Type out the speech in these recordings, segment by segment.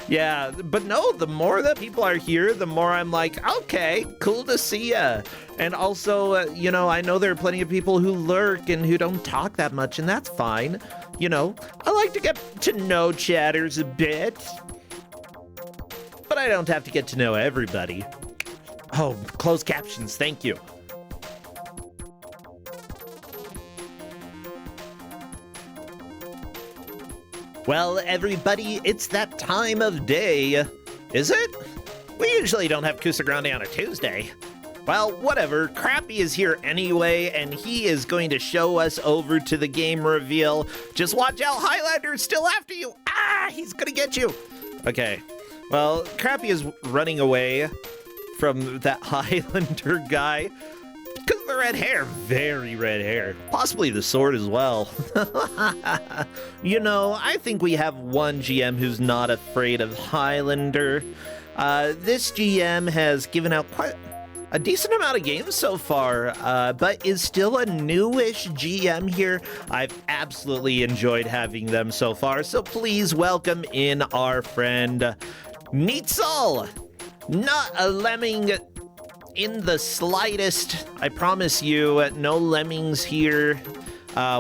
Yeah, but no, the more that people are here, the more I'm like, okay, cool to see ya. And also, I know there are plenty of people who lurk and who don't talk that much, and that's fine. I like to get to know chatters a bit, but I don't have to get to know everybody. Oh, closed captions, thank you. Well, everybody, it's that time of day. Is it? We usually don't have Kusogrand8 on a Tuesday. Well, whatever. Crappy is here anyway, and he is going to show us over to the game reveal. Just watch out, Highlander's still after you. Ah, he's gonna get you. Okay. Well, Crappy is running away from that Highlander guy. Because of the red hair. Very red hair. Possibly the sword as well. I think we have one GM who's not afraid of Highlander. This GM has given out quite a decent amount of games so far, but is still a newish GM here. I've absolutely enjoyed having them so far, so please welcome in our friend Neetzl. Not a lemming in the slightest. I promise you, no lemmings here.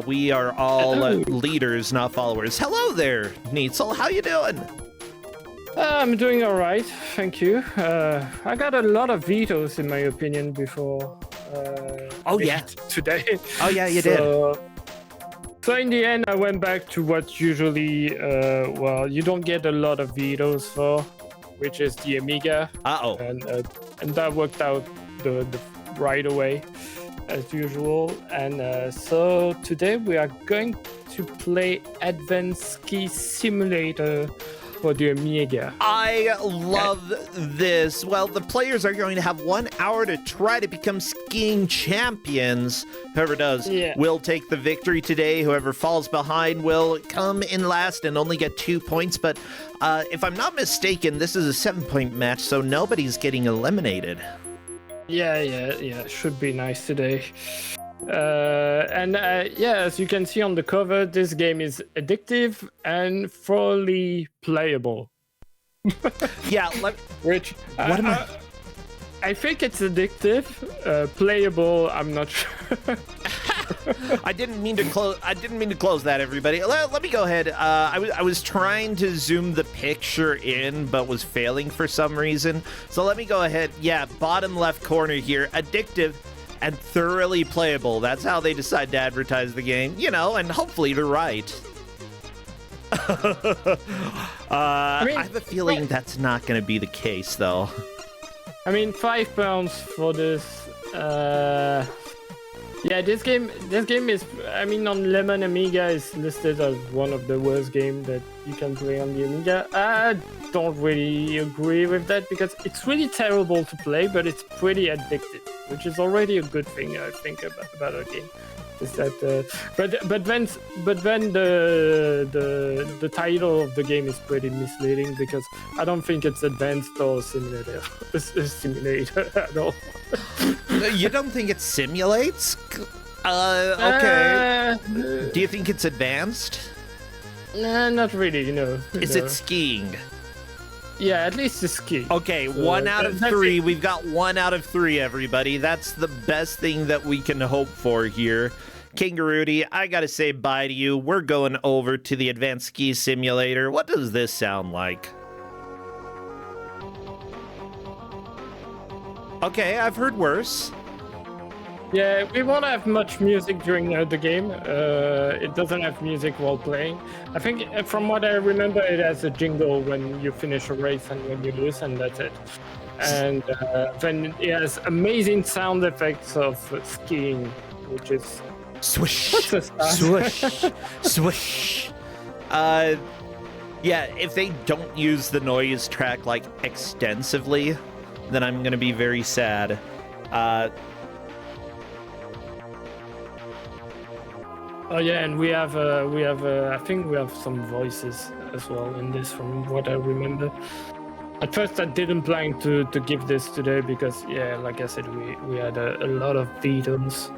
We are all leaders, not followers. Hello there, Neetzl. How you doing? I'm doing all right, thank you. I got a lot of vetoes, in my opinion, before. Today. Oh yeah, you did. So in the end, I went back to what usually, you don't get a lot of vetoes for, which is the Amiga. And that worked out the right away, as usual. And so today we are going to play Advanced Ski Simulator for the Amiga. I love this. Well, the players are going to have 1 hour to try to become skiing champions. Whoever does will take the victory today. Whoever falls behind will come in last and only get 2 points. But if I'm not mistaken, this is a 7-point match, so nobody's getting eliminated. Yeah, should be nice today. As you can see on the cover, this game is addictive and fully playable. Which what am I? I think it's addictive. Playable, I'm not sure. I didn't mean to close that, everybody. Let me go ahead. I was trying to zoom the picture in, but was failing for some reason. So let me go ahead. Yeah, bottom left corner here. Addictive and thoroughly playable. That's how they decide to advertise the game, and hopefully they're right. I have a feeling that's not going to be the case, though. I mean, £5 for this. This game is, on Lemon Amiga is listed as one of the worst games that you can play on the Amiga. I don't really agree with that because it's really terrible to play, but it's pretty addictive, which is already a good thing, I think, about a game. Is that but then the title of the game is pretty misleading because I don't think it's advanced or simulator at all. You don't think it simulates? Okay. Do you think it's advanced? Nah, not really. Is it skiing? Yeah, at least it's skiing. Okay, 1 out of 3. We've got 1 out of 3, everybody. That's the best thing that we can hope for here. Kangaroody, I gotta say bye to you. We're going over to the Advanced Ski Simulator. What does this sound like? Okay, I've heard worse. Yeah, we won't have much music during the game. It doesn't have music while playing. I think, from what I remember, it has a jingle when you finish a race and when you lose, and that's it. And then it has amazing sound effects of skiing, which is... Swish, swish, swish. Yeah, if they don't use the noise track, extensively, then I'm going to be very sad. Oh yeah, and we have I think we have some voices as well in this, from what I remember. At first, I didn't plan to give this today because, like I said, we had a lot of vetoes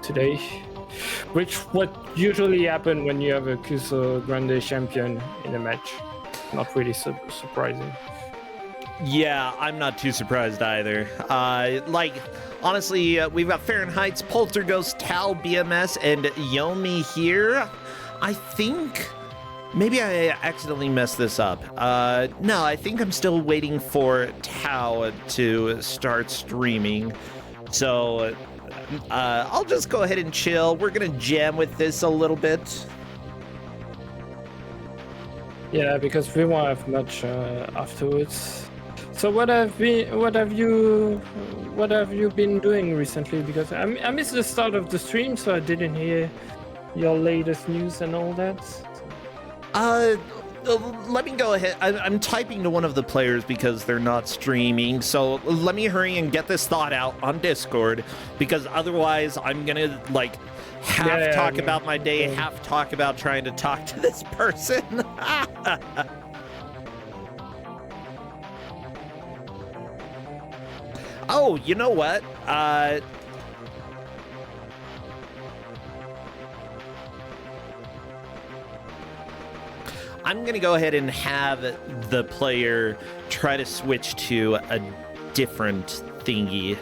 today, which what usually happen when you have a Kusogrand8 champion in a match. not really surprising. Yeah, I'm not too surprised either. Honestly, we've got Fahrenheit's, Polterghost, Tau, BMS, and Yomi here. I think maybe I accidentally messed this up. No, I think I'm still waiting for Tau to start streaming. So I'll just go ahead and chill. We're gonna jam with this a little bit. Yeah, because we won't have much afterwards. So what have you been doing recently? Because I missed the start of the stream, so I didn't hear your latest news and all that. Let me go ahead. I'm typing to one of the players because they're not streaming. So let me hurry and get this thought out on Discord, because otherwise I'm gonna talk about my day, half talk about trying to talk to this person. Oh, you know what? I'm going to go ahead and have the player try to switch to a different thingy.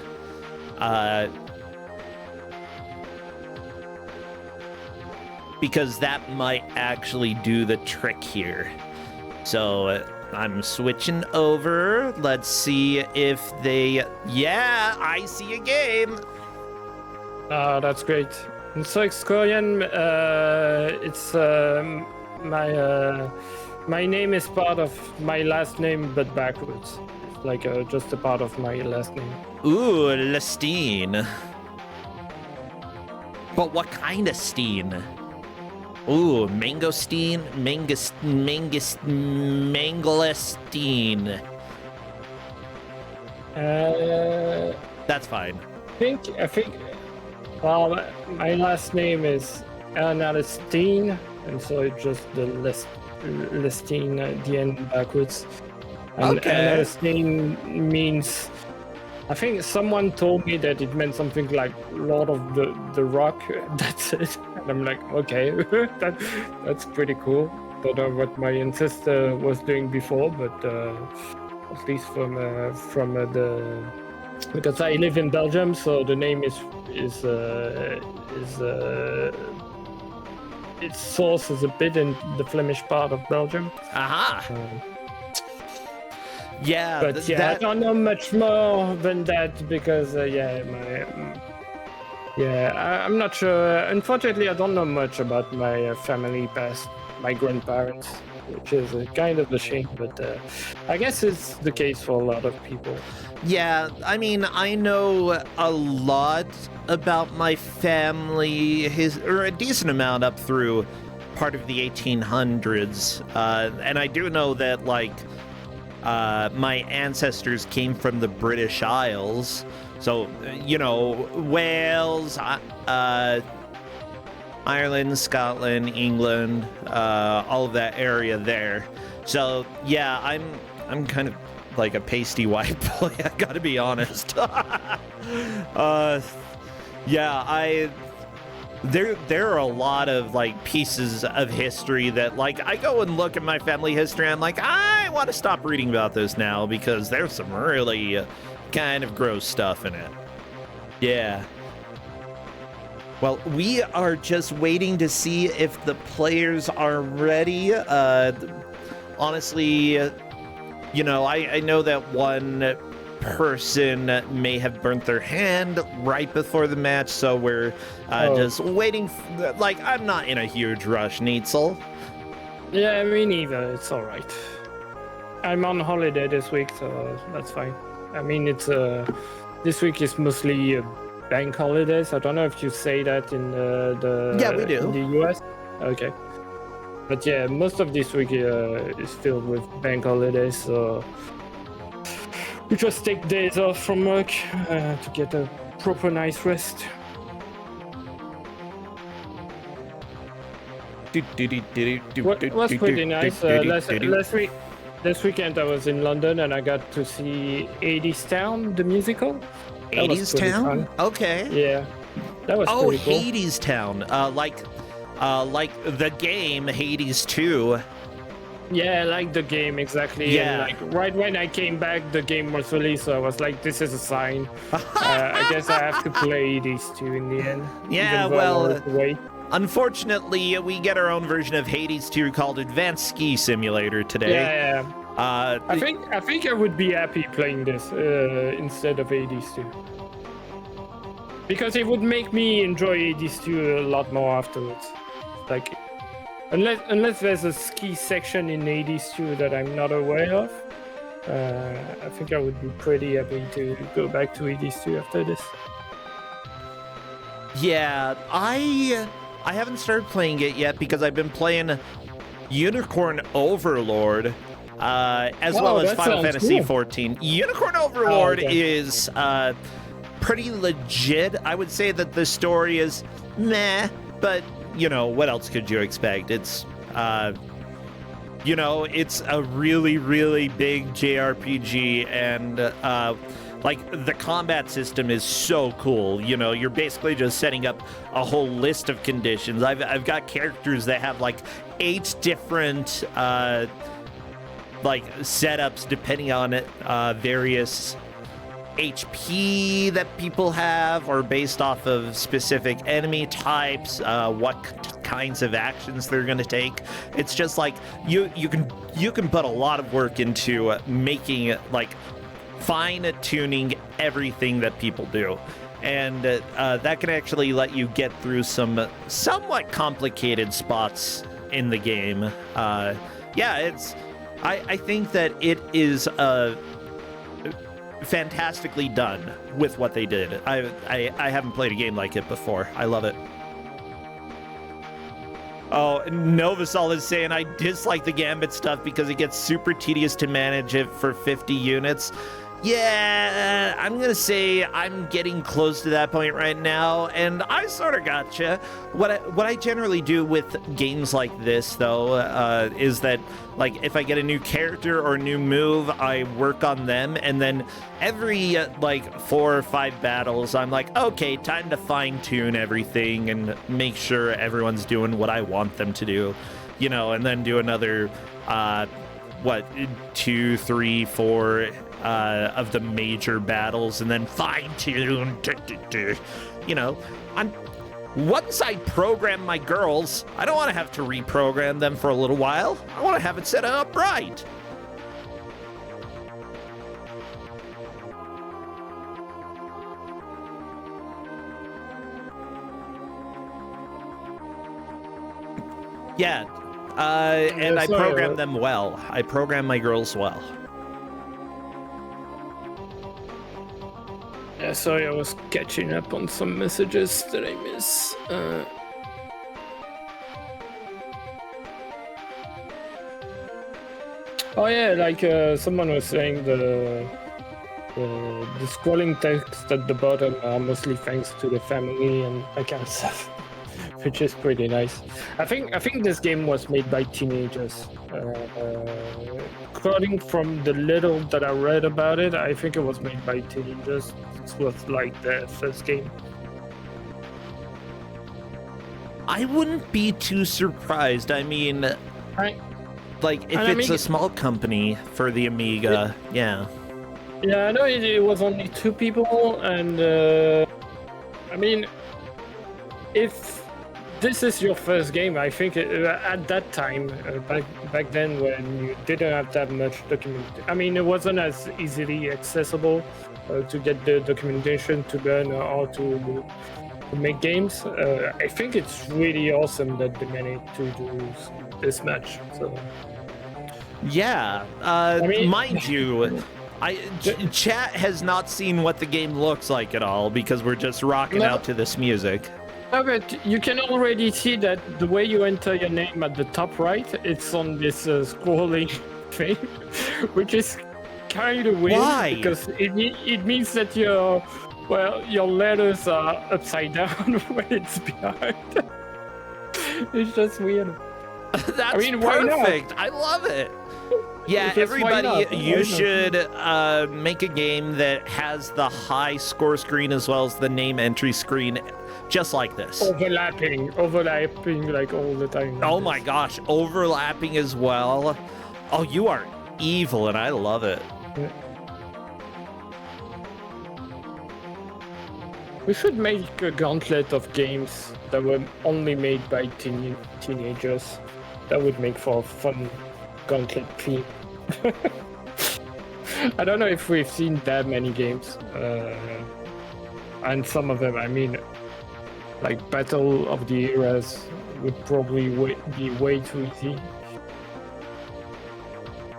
Because that might actually do the trick here. So I'm switching over. Let's see if they... Yeah, I see a game. Oh, that's great. And so, Excorian, it's... my name is part of my last name, but backwards. It's like just a part of my last name. Ooh, Lestine. But what kind of Steen? Ooh, Mangosteen, Mangolestine. That's fine. I think. Well, my last name is Ernestine, and so it's just the Lestine at the end backwards. And okay. Ernestine means. I think someone told me that it meant something like Lord of the Rock. That's it. And I'm like, okay, that's pretty cool. Don't know what my ancestor was doing before, but at least from the, because I live in Belgium, so the name is its source is a bit in the Flemish part of Belgium. Aha. Yeah, but I don't know much more than that because I'm not sure. Unfortunately, I don't know much about my family past, my grandparents, which is kind of a shame. But I guess it's the case for a lot of people. Yeah, I mean, I know a lot about my family, or a decent amount up through part of the 1800s, and I do know that my ancestors came from the British Isles, so, Wales, Ireland, Scotland, England, all of that area there. So, yeah, I'm kind of like a pasty white boy, I gotta be honest. There are a lot of pieces of history that I go and look at my family history and I'm like, I want to stop reading about this now because there's some really kind of gross stuff in it. Yeah. Well, we are just waiting to see if the players are ready. Honestly, I know that one person may have burnt their hand right before the match, so we're just waiting. I'm not in a huge rush, Neitzel. Yeah, me neither. It's all right. I'm on holiday this week, so that's fine. I mean, it's this week is mostly bank holidays. I don't know if you say that in we do. In the US. Okay, but yeah, most of this week is filled with bank holidays, so we just take days off from work to get a proper nice rest. What's pretty nice. Last weekend I was in London and I got to see 80s Town, the musical. 80s Town? Okay. Yeah, that was pretty cool. Hades Town. Like the game Hades 2. Yeah, like the game, exactly. Yeah. And like right when I came back, the game was released, so I was like, this is a sign. I guess I have to play these two in the end. Yeah, well, unfortunately, we get our own version of Hades 2 called Advanced Ski Simulator today. Yeah. I think I would be happy playing this instead of Hades 2. Because it would make me enjoy Hades 2 a lot more afterwards. Like, unless there's a ski section in Hades 2 that I'm not aware of, I think I would be pretty happy to go back to Hades 2 after this. Yeah, I haven't started playing it yet because I've been playing Unicorn Overlord, as well as Final Fantasy XIV. Unicorn Overlord is pretty legit. I would say that the story is meh, but you know, what else could you expect? It's you know, it's a really, really big JRPG, and like, the combat system is so cool. You know, you're basically just setting up a whole list of conditions. I've got characters that have like 8 different like setups depending on various HP that people have, or based off of specific enemy types, what kinds of actions they're going to take. It's just like you can put a lot of work into making it, like, fine-tuning everything that people do, and that can actually let you get through some somewhat complicated spots in the game. Yeah, it's I think that it is fantastically done with what they did. I haven't played a game like it before. I love it. Oh, Novasol is saying, I dislike the Gambit stuff because it gets super tedious to manage it for 50 units. Yeah, I'm gonna say I'm getting close to that point right now, and I sort of gotcha. What I generally do with games like this, though, is that, like, if I get a new character or a new move, I work on them, and then every like 4 or 5 battles, I'm like, okay, time to fine-tune everything and make sure everyone's doing what I want them to do, you know, and then do another 2, 3, 4 of the major battles, and then fine-tune, you know. Once I program my girls, I don't want to have to reprogram them for a little while. I want to have it set up right. Yeah, and I program them well. I program my girls well. Yeah, sorry, I was catching up on some messages that I missed. Oh yeah, like someone was saying the scrolling text at the bottom are mostly thanks to the family and that kind of stuff, which is pretty nice. I think this game was made by teenagers. According from the little that I read about it, I think it was made by teenagers. This was like their first game. I wouldn't be too surprised. I mean, like, if it's a small company for the Amiga, yeah. Yeah, I know it was only 2 people, and I mean, if this is your first game, I think at that time, back then when you didn't have that much documentation, I mean, it wasn't as easily accessible to get the documentation to learn how to make games. I think it's really awesome that they managed to do this much. So. Yeah, I mean, mind you, chat has not seen what the game looks like at all because we're just rocking out to this music. No, but you can already see that the way you enter your name at the top right, it's on this scrolling thing, which is kind of weird. Why? Because it means that your letters are upside down when it's behind. It's just weird. That's perfect. I love it. Yeah, everybody, you should make a game that has the high score screen as well as the name entry screen, just like this. Overlapping like all the time. Oh my gosh, overlapping as well. Oh, you are evil, and I love it. Yeah. We should make a gauntlet of games that were only made by teenagers. That would make for a fun gauntlet theme. I don't know if we've seen that many games. And some of them, I mean, like Battle of the Eras would probably be way too easy.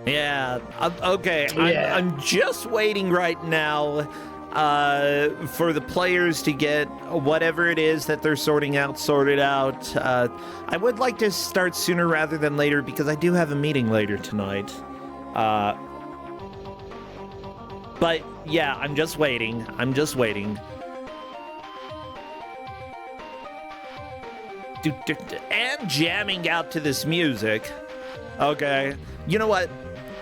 Yeah, okay. Yeah. I'm just waiting right now for the players to get whatever it is that they're sorted out. I would like to start sooner rather than later because I do have a meeting later tonight. But yeah, I'm just waiting. And jamming out to this music. Okay. You know what?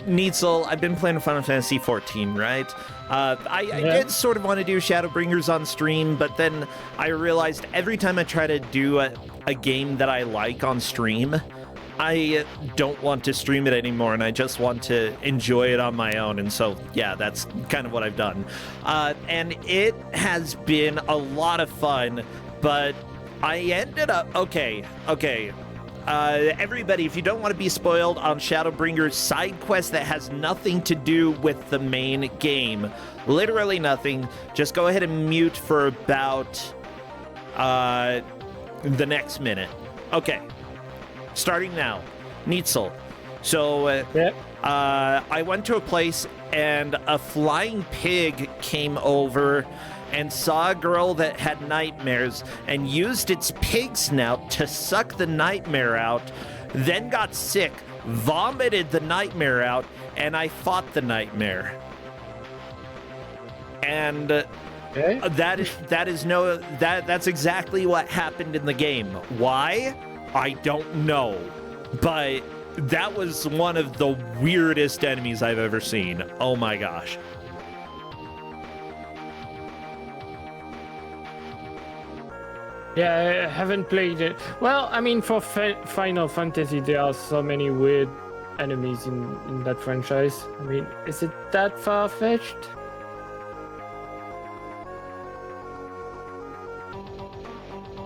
Neitzel, I've been playing Final Fantasy XIV, right? I did sort of want to do Shadowbringers on stream, but then I realized every time I try to do a game that I like on stream, I don't want to stream it anymore, and I just want to enjoy it on my own. And so, yeah, that's kind of what I've done. And it has been a lot of fun, but I ended up... Okay. Everybody, if you don't want to be spoiled on Shadowbringer's side quest that has nothing to do with the main game, literally nothing, just go ahead and mute for about the next minute. Okay, starting now. Neitzel. So I went to a place and a flying pig came over and saw a girl that had nightmares and used its pig snout to suck the nightmare out, then got sick, vomited the nightmare out, and I fought the nightmare. And that's exactly what happened in the game. Why? I don't know. But that was one of the weirdest enemies I've ever seen. Oh my gosh. Yeah, I haven't played it. Well, I mean, for Final Fantasy, there are so many weird enemies in that franchise. I mean, is it that far-fetched?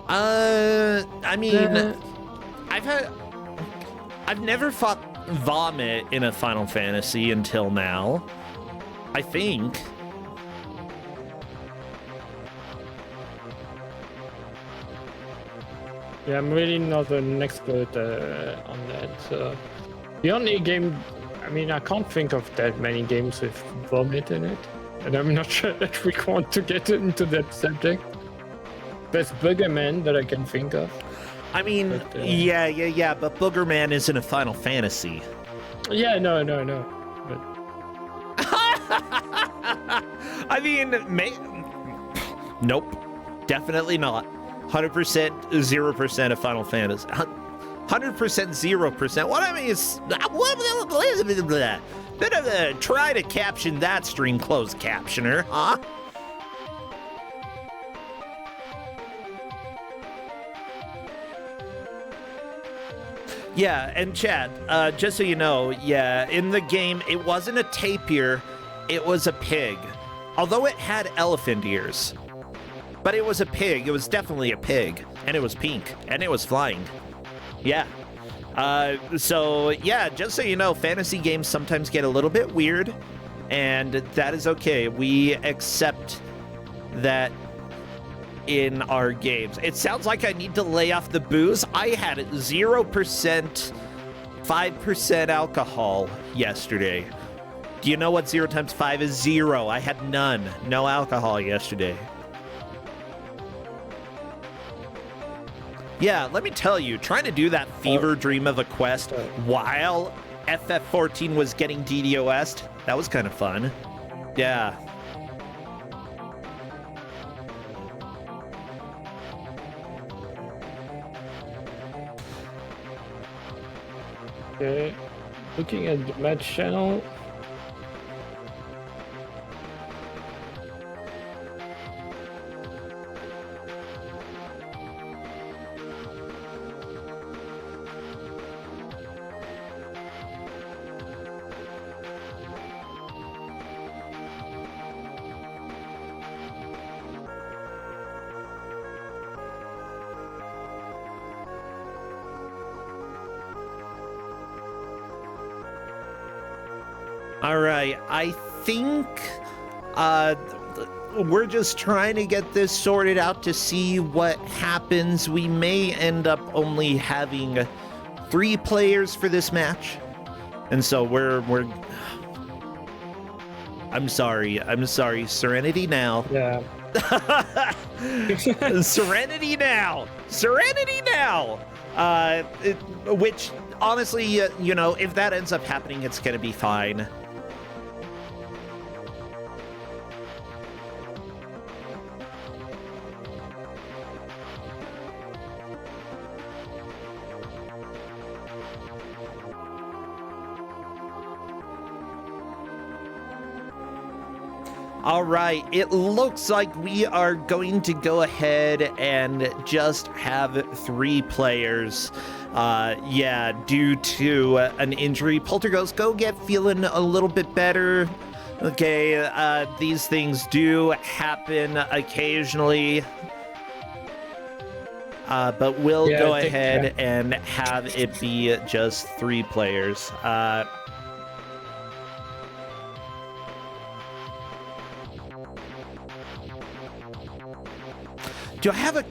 I mean, I've never fought Vomit in a Final Fantasy until now, I think. Yeah, I'm really not an expert on that. So the only game, I mean, I can't think of that many games with vomit in it, and I'm not sure that we want to get into that subject. There's Boogerman that I can think of. I mean, but, yeah, but Boogerman isn't a Final Fantasy. Yeah, no. But... I mean, nope, definitely not. 100%, 0% of Final Fantasy. 100%, 0%. What I mean is, try to caption that stream closed captioner, huh? Yeah, and chat, just so you know, yeah, in the game, it wasn't a tapir, it was a pig. Although it had elephant ears. But it was a pig. It was definitely a pig. And it was pink. And it was flying. Yeah. So, yeah, just so you know, fantasy games sometimes get a little bit weird. And that is okay. We accept that in our games. It sounds like I need to lay off the booze. I had 0%, 5% alcohol yesterday. Do you know what 0 times 5 is? 0. I had none. No alcohol yesterday. Yeah, let me tell you, trying to do that fever dream of a quest while FF14 was getting DDoS'd, that was kind of fun. Yeah. Okay. Looking at the match channel. All right, I think we're just trying to get this sorted out to see what happens. We may end up only having 3 players for this match. And so we're I'm sorry, Serenity now. Yeah. Serenity now. Which honestly, you know, if that ends up happening, it's gonna be fine. All right, it looks like we are going to go ahead and just have 3 players. Yeah, due to an injury. Polterghost, go get feeling a little bit better. Okay, these things do happen occasionally. But we'll go ahead and have it be just 3 players. Do I have a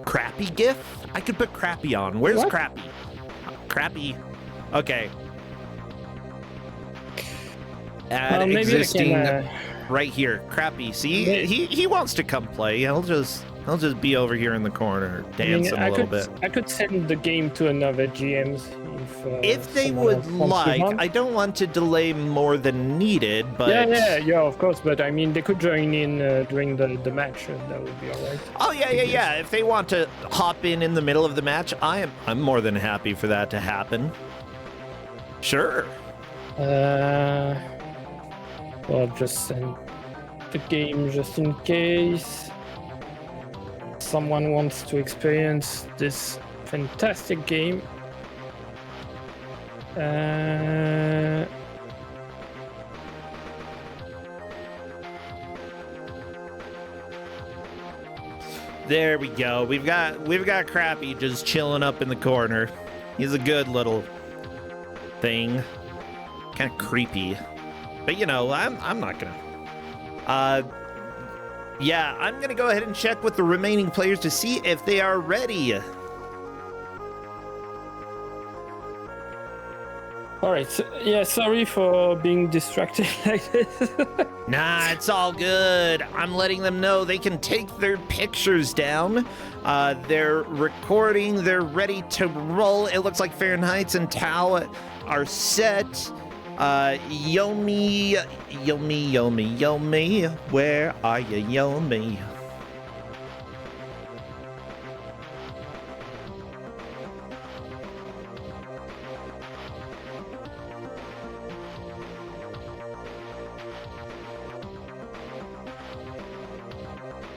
Crappy gif? I could put Crappy on. Where's what? Crappy? Crappy. Okay. Add existing right here. Crappy. See, he wants to come play. He'll just be over here in the corner dancing a little bit. I could send the game to another GMs if they would like. I don't want to delay more than needed, but yeah, of course. But I mean, they could join in during the match, and that would be all right. Oh yeah. If they want to hop in the middle of the match, I'm more than happy for that to happen. Sure. Well, just send the game just in case someone wants to experience this fantastic game. There we go. We've got Crappy just chilling up in the corner. He's a good little thing. Kind of creepy. But you know, I'm not gonna. Yeah, I'm gonna go ahead and check with the remaining players to see if they are ready. All right. So, yeah, sorry for being distracted like this. Nah, it's all good. I'm letting them know they can take their pictures down. They're recording. They're ready to roll. It looks like Fahrenheit and Tau are set. Yomi, where are you, Yomi?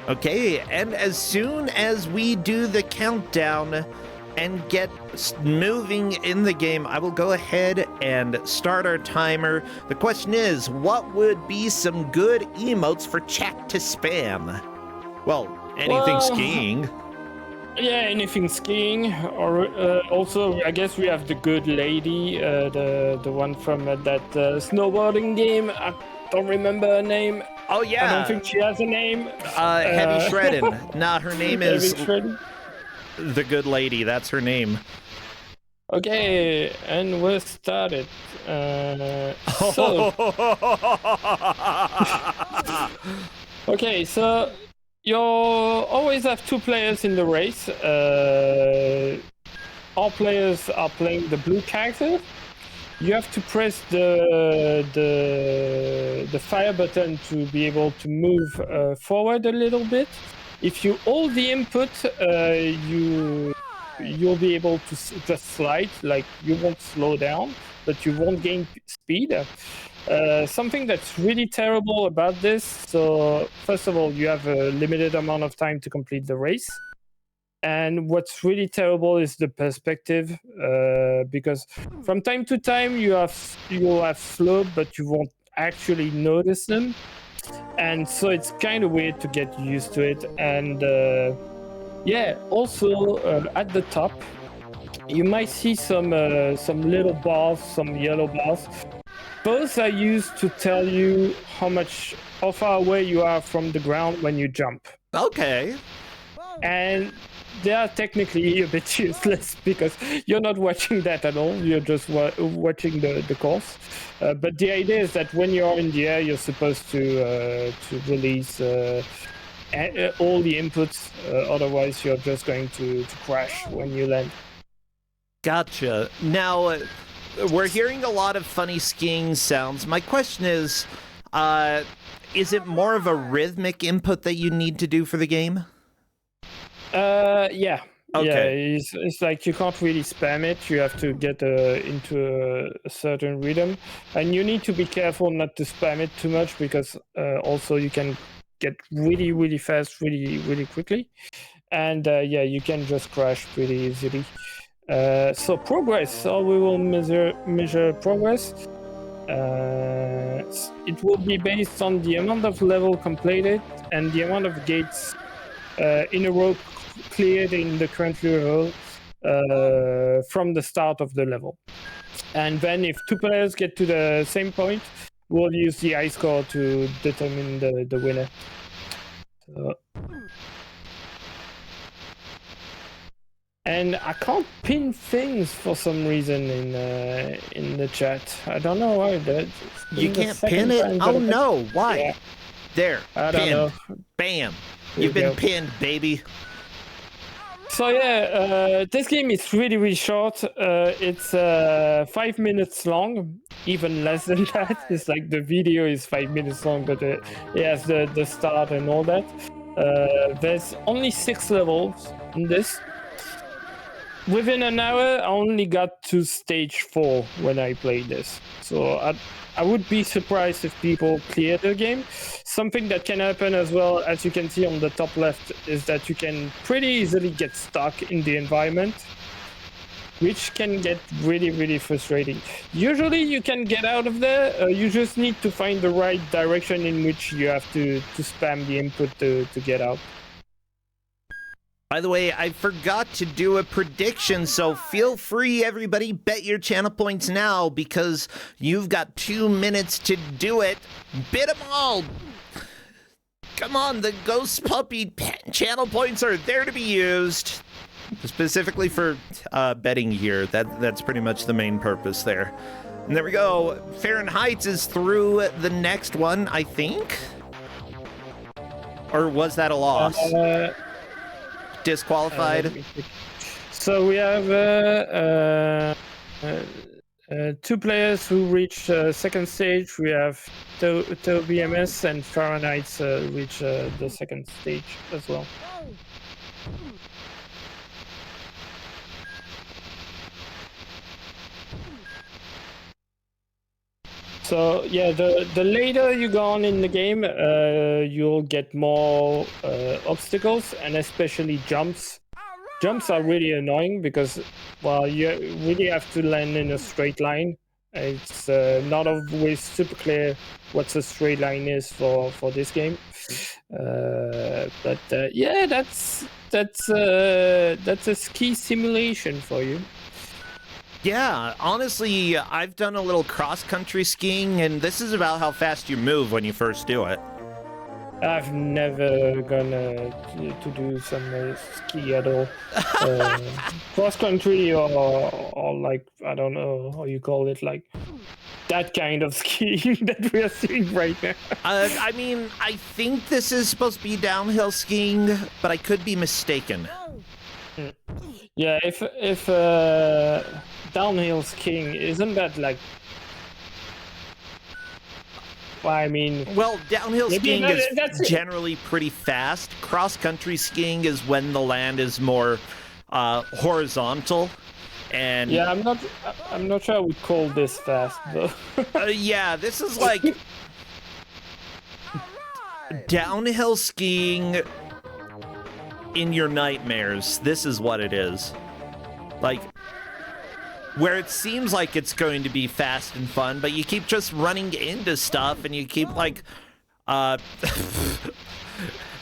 Okay, and as soon as we do the countdown and get moving in the game, I will go ahead and start our timer. The question is, what would be some good emotes for chat to spam? Well, anything skiing. Yeah, anything skiing. Or also, I guess we have the good lady, the one from that snowboarding game. I don't remember her name. Oh yeah. I don't think she has a name. Heavy Shreddin. Nah, her name is the good lady. That's her name. Okay, and we're started. Okay, so you always have 2 players in the race. All players are playing the blue character. You have to press the fire button to be able to move forward a little bit. If you hold the input, you'll be able to just slide, like you won't slow down. but you won't gain speed. Something that's really terrible about this, so first of all, you have a limited amount of time to complete the race. And what's really terrible is the perspective, because from time to time you'll have slope, but you won't actually notice them. And so it's kind of weird to get used to it. And yeah, also at the top, you might see some little bars, some yellow bars. Those are used to tell you how far away you are from the ground when you jump. Okay. And they are technically a bit useless because you're not watching that at all. You're just watching the course. But the idea is that when you're in the air, you're supposed to release all the inputs. Otherwise, you're just going to crash when you land. Gotcha. Now, we're hearing a lot of funny skiing sounds. My question is it more of a rhythmic input that you need to do for the game? Yeah. Okay. Yeah, it's like you can't really spam it. You have to get into a certain rhythm, and you need to be careful not to spam it too much because also you can get really, really fast, really, really quickly, and yeah, you can just crash pretty easily. So progress. So we will measure progress. It will be based on the amount of level completed and the amount of gates in a row cleared in the current level from the start of the level. And then if two players get to the same point, we'll use the high score to determine the winner. So... And I can't pin things for some reason in the chat. I don't know why. You can't pin it? Oh no, why? Yeah. There, I don't know. Bam. You've been pinned, baby. So yeah, this game is really, really short. It's 5 minutes long, even less than that. It's like the video is 5 minutes long, but it has the start and all that. There's only 6 levels in this. Within an hour, I only got to stage 4 when I played this. So I would be surprised if people clear the game. Something that can happen as well, as you can see on the top left, is that you can pretty easily get stuck in the environment, which can get really, really frustrating. Usually you can get out of there. You just need to find the right direction in which you have to spam the input to get out. By the way, I forgot to do a prediction, so feel free, everybody, bet your channel points now, because you've got 2 minutes to do it. Bid them all! Come on, the Ghost Puppy channel points are there to be used. Specifically for betting here. That's pretty much the main purpose there. And there we go. Fahrenheit is through the next one, I think? Or was that a loss? Disqualified. So we have 2 players who reach second stage. We have BMS and Fahrenheit reach the second stage as well. So yeah, the later you go on in the game, you'll get more obstacles, and especially jumps. Jumps are really annoying because, well, you really have to land in a straight line. It's not always super clear what a straight line is for this game. But yeah, that's a ski simulation for you. Yeah, honestly, I've done a little cross-country skiing, and this is about how fast you move when you first do it. I've never gonna to do some ski at all. Cross-country or like, I don't know how you call it, like that kind of skiing that we are seeing right now. I mean, I think this is supposed to be downhill skiing, but I could be mistaken. Yeah, if downhill skiing, isn't that like... Well, I mean... Well, downhill skiing is generally pretty fast. Cross-country skiing is when the land is more horizontal. And yeah, I'm not sure I would call this fast though. yeah, this is like downhill skiing in your nightmares. This is what it is. Like, where it seems like it's going to be fast and fun, but you keep just running into stuff, and you keep like,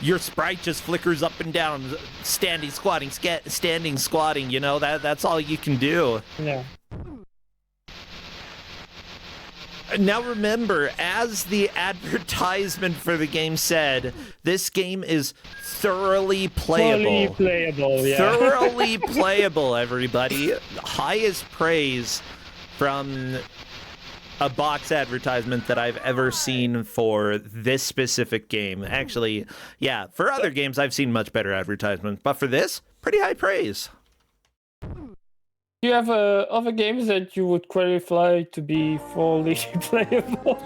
your sprite just flickers up and down, standing, squatting, standing, squatting. You know, that's all you can do. Yeah. Now remember, as the advertisement for the game said, this game is thoroughly playable. Thoroughly playable, yeah. Thoroughly playable, everybody. Highest praise from a box advertisement that I've ever seen for this specific game. Actually, yeah, for other games I've seen much better advertisements, but for this, pretty high praise. Do you have other games that you would qualify to be fully playable?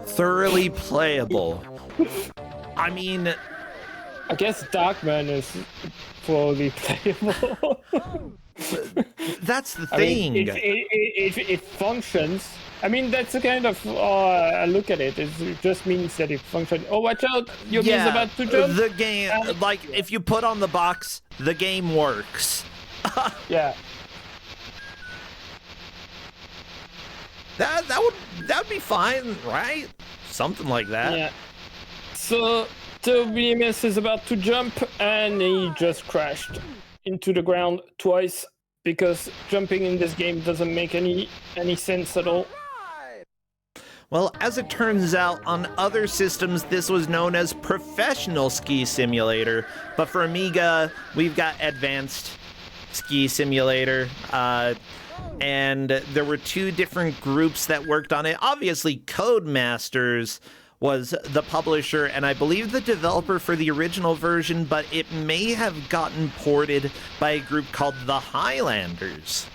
Thoroughly playable. I mean, I guess Darkman is fully playable. That's the thing. I mean, it functions. I mean, that's the kind of I look at it. It just means that it functions. Oh, watch out! Your game's about to jump. The game, like, if you put on the box, the game works. Yeah. That would be fine, right? Something like that. Yeah. So BMS is about to jump, and he just crashed into the ground twice because jumping in this game doesn't make any sense at all. Well, as it turns out, on other systems, this was known as Professional Ski Simulator, but for Amiga, we've got Advanced Ski Simulator. And there were two different groups that worked on it. Obviously, Codemasters was the publisher, and I believe the developer for the original version, but it may have gotten ported by a group called the Highlanders.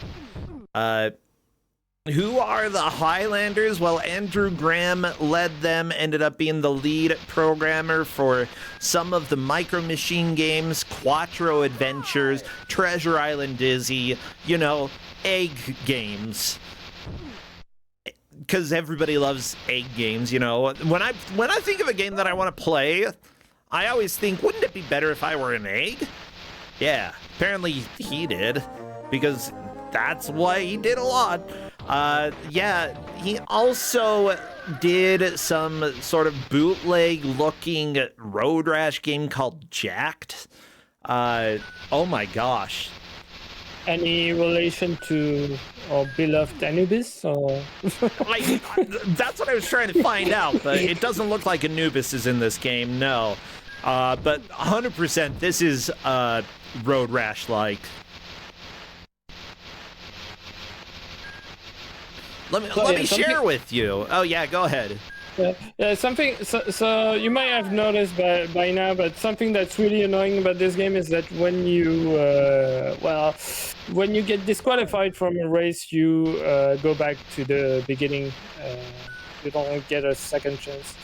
Who are the Highlanders? Well, Andrew Graham led them, ended up being the lead programmer for some of the Micro Machine games, Quattro Adventures, Treasure Island Dizzy, you know, egg games. Because everybody loves egg games, you know. When I think of a game that I want to play, I always think, wouldn't it be better if I were an egg? Yeah, apparently he did, because that's what he did a lot. Yeah, he also did some sort of bootleg-looking Road Rash game called Jacked. Oh my gosh. Any relation to our beloved Anubis? Or that's what I was trying to find out, but it doesn't look like Anubis is in this game, no. But 100% this is Road Rash-like. Let me share with you. Oh yeah, go ahead. Yeah, something. So you might have noticed by now, but something that's really annoying about this game is that when you when you get disqualified from a race, you go back to the beginning. You don't get a second chance.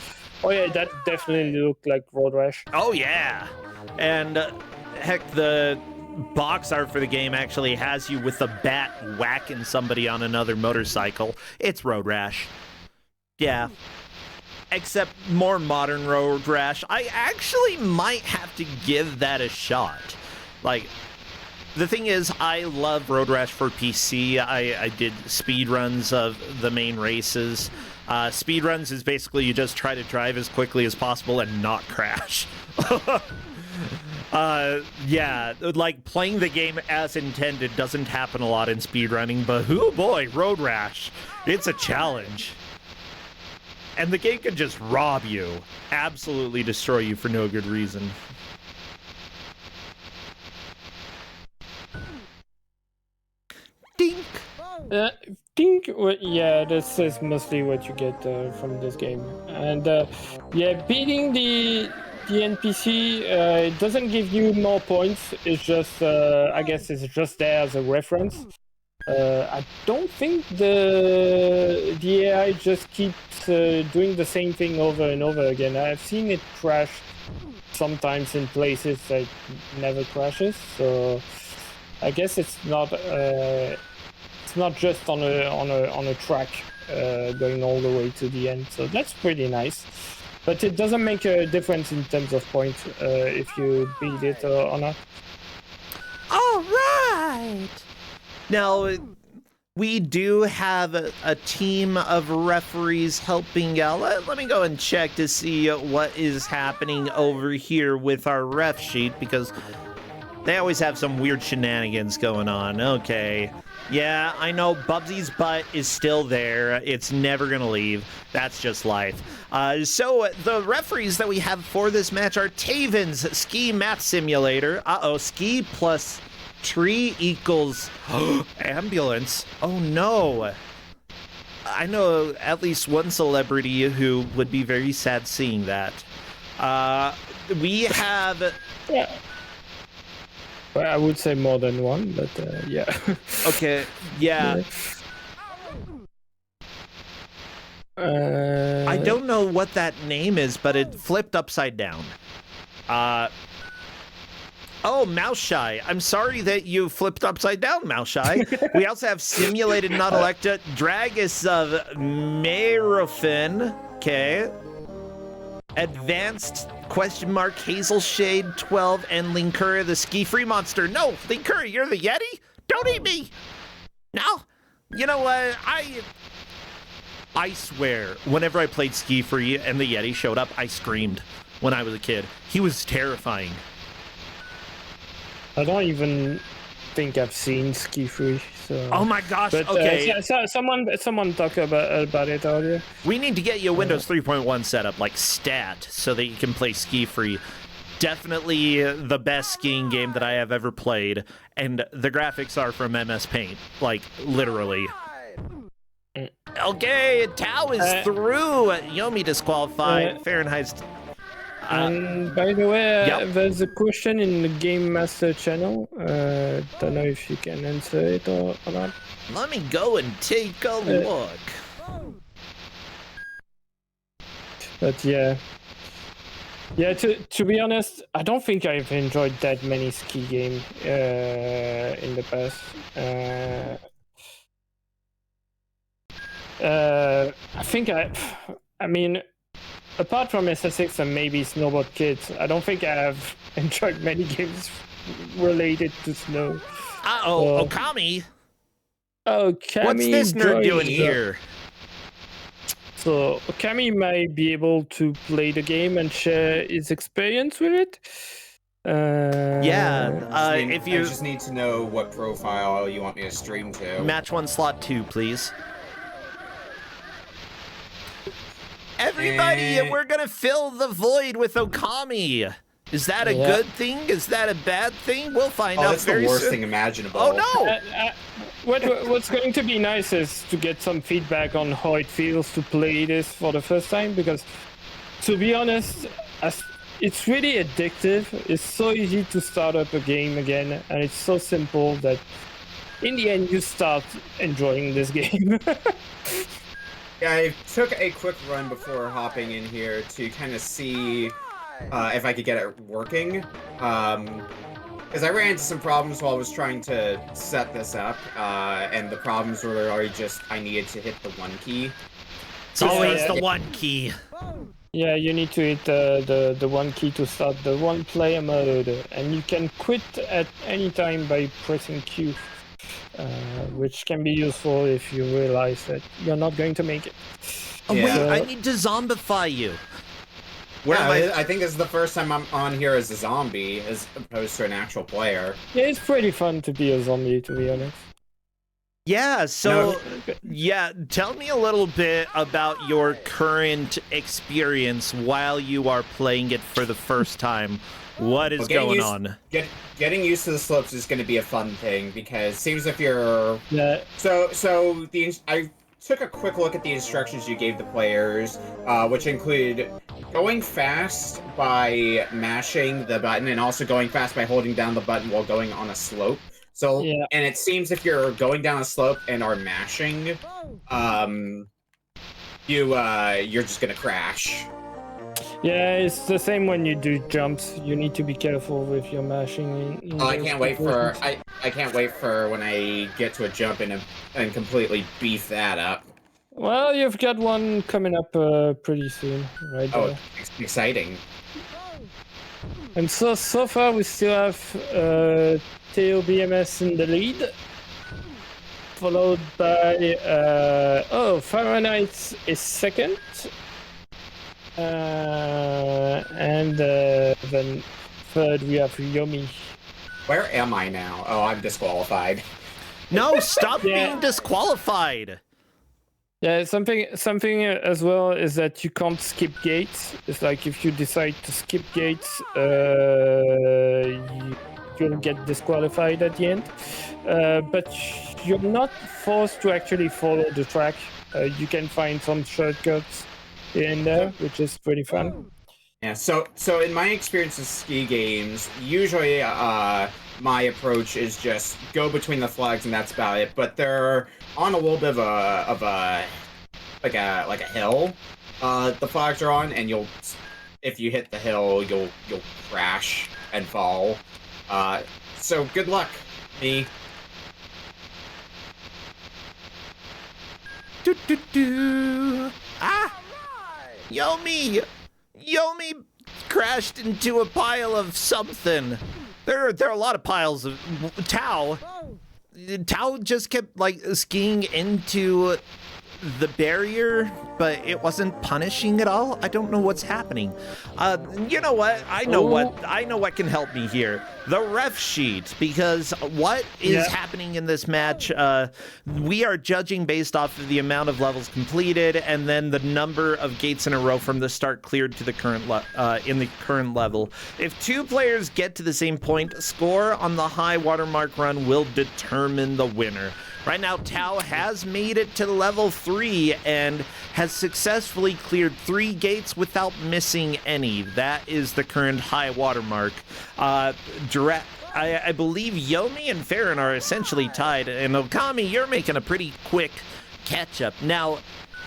Oh yeah, that definitely looked like Road Rash. Oh yeah, and heck, the box art for the game actually has you with a bat whacking somebody on another motorcycle. It's Road Rash. Yeah. Except more modern Road Rash. I actually might have to give that a shot. Like, the thing is, I love Road Rash for PC. I did speedruns of the main races. Speedruns is basically you just try to drive as quickly as possible and not crash. Yeah, like playing the game as intended doesn't happen a lot in speedrunning, but oh boy, Road Rash, it's a challenge. And the game can just rob you, absolutely destroy you for no good reason. Dink! Dink! Yeah, this is mostly what you get from this game. And yeah, beating the NPC, it doesn't give you more points. It's just, I guess it's just there as a reference. I don't think the AI just keeps doing the same thing over and over again. I've seen it crash sometimes in places that never crashes, so I guess it's not not just on a track going all the way to the end. So that's pretty nice. But it doesn't make a difference in terms of points if you beat it or not. All right. Now, we do have a team of referees helping out. Let me go and check to see what is happening over here with our ref sheet, because they always have some weird shenanigans going on. Okay. Yeah, I know Bubsy's butt is still there. It's never going to leave. That's just life. So the referees that we have for this match are Taven's Ski Math Simulator. Ski plus tree equals ambulance. Oh no. I know at least one celebrity who would be very sad seeing that. We have... Yeah. Well, I would say more than one, but yeah. Okay, yeah. I don't know what that name is, but it flipped upside down. Oh, Mouse Shy. I'm sorry that you flipped upside down, Mouse Shy. We also have Simulated Not Electa, Dragus of Merofin. Okay. Advanced question mark Hazel Shade 12 and Linkura the Ski Free Monster. No, Linkura, you're the Yeti? Don't eat me. No. You know what? I swear, whenever I played Ski Free and the Yeti showed up, I screamed when I was a kid. He was terrifying. I don't even think I've seen Ski Free. So. Oh my gosh! But, okay. Someone talked about it earlier. We need to get you a Windows 3.1 setup like Stat so that you can play Ski Free. Definitely the best skiing game that I have ever played, and the graphics are from MS Paint, like literally. Okay, Tao is through. Yomi disqualified. Fahrenheit's. And by the way, there's a question in the Game Master channel. Don't know if you can answer it or not. Let me go and take a look. But yeah, to be honest, I don't think I've enjoyed that many ski games in the past. I mean, apart from SSX and maybe Snowboard Kids, I don't think I have enjoyed many games related to snow. Okami. Okami. What's this nerd doing here? So Okami might be able to play the game and share his experience with it. If you I just need to know what profile you want me to stream to. Match 1 slot 2, please. Everybody, we're gonna fill the void with Okami. Is that a good thing? Is that a bad thing? We'll find out very soon. That's the worst thing imaginable. Oh no! What's going to be nice is to get some feedback on how it feels to play this for the first time, because, to be honest, it's really addictive. It's so easy to start up a game again, and it's so simple that, in the end, you start enjoying this game. Yeah, I took a quick run before hopping in here to kind of see if I could get it working. Because I ran into some problems while I was trying to set this up, and the problems were already just I needed to hit the 1 key. It's always the 1 key. Yeah, you need to hit the 1 key to start the 1 player mode, and you can quit at any time by pressing Q. Which can be useful if you realize that you're not going to make it. Oh, wait, I need to zombify you. I think this is the first time I'm on here as a zombie, as opposed to an actual player. Yeah, it's pretty fun to be a zombie, to be honest. Yeah, so, tell me a little bit about your current experience while you are playing it for the first time. What is going on? Getting used to the slopes is going to be a fun thing, because it seems if you're... Yeah. I took a quick look at the instructions you gave the players, which included going fast by mashing the button, and also going fast by holding down the button while going on a slope. So, and it seems if you're going down a slope and are mashing, you're just going to crash. Yeah, it's the same when you do jumps. You need to be careful with your mashing. In I can't wait for I can't wait for when I get to a jump and completely beef that up. Well, you've got one coming up pretty soon, right? Oh, exciting! And so far we still have Theo BMS in the lead, followed by Fahrenheit is second. And then third we have Yomi. Where am I now? Oh, I'm disqualified. No, stop being disqualified. Yeah, something as well is that you can't skip gates. It's like if you decide to skip gates, you'll get disqualified at the end. But you're not forced to actually follow the track. You can find some shortcuts in there, which is pretty fun. Yeah, so in my experience with ski games, usually my approach is just go between the flags and that's about it. But they're on a little bit of a hill. The flags are on, and if you hit the hill, you'll crash and fall. So good luck, me. Ah! Yomi crashed into a pile of something. There are a lot of piles of Tao. Tao just kept like skiing into the barrier, but it wasn't punishing at all. I don't know what's happening. You know what? I know what can help me here. The ref sheet, because what is happening in this match, we are judging based off of the amount of levels completed and then the number of gates in a row from the start cleared to the current in the current level. If two players get to the same point, score on the high watermark run will determine the winner. Right now, Tao has made it to level 3 and has successfully cleared 3 gates without missing any. That is the current high watermark. I believe Yomi and Farron are essentially tied, and Okami, you're making a pretty quick catch-up. Now,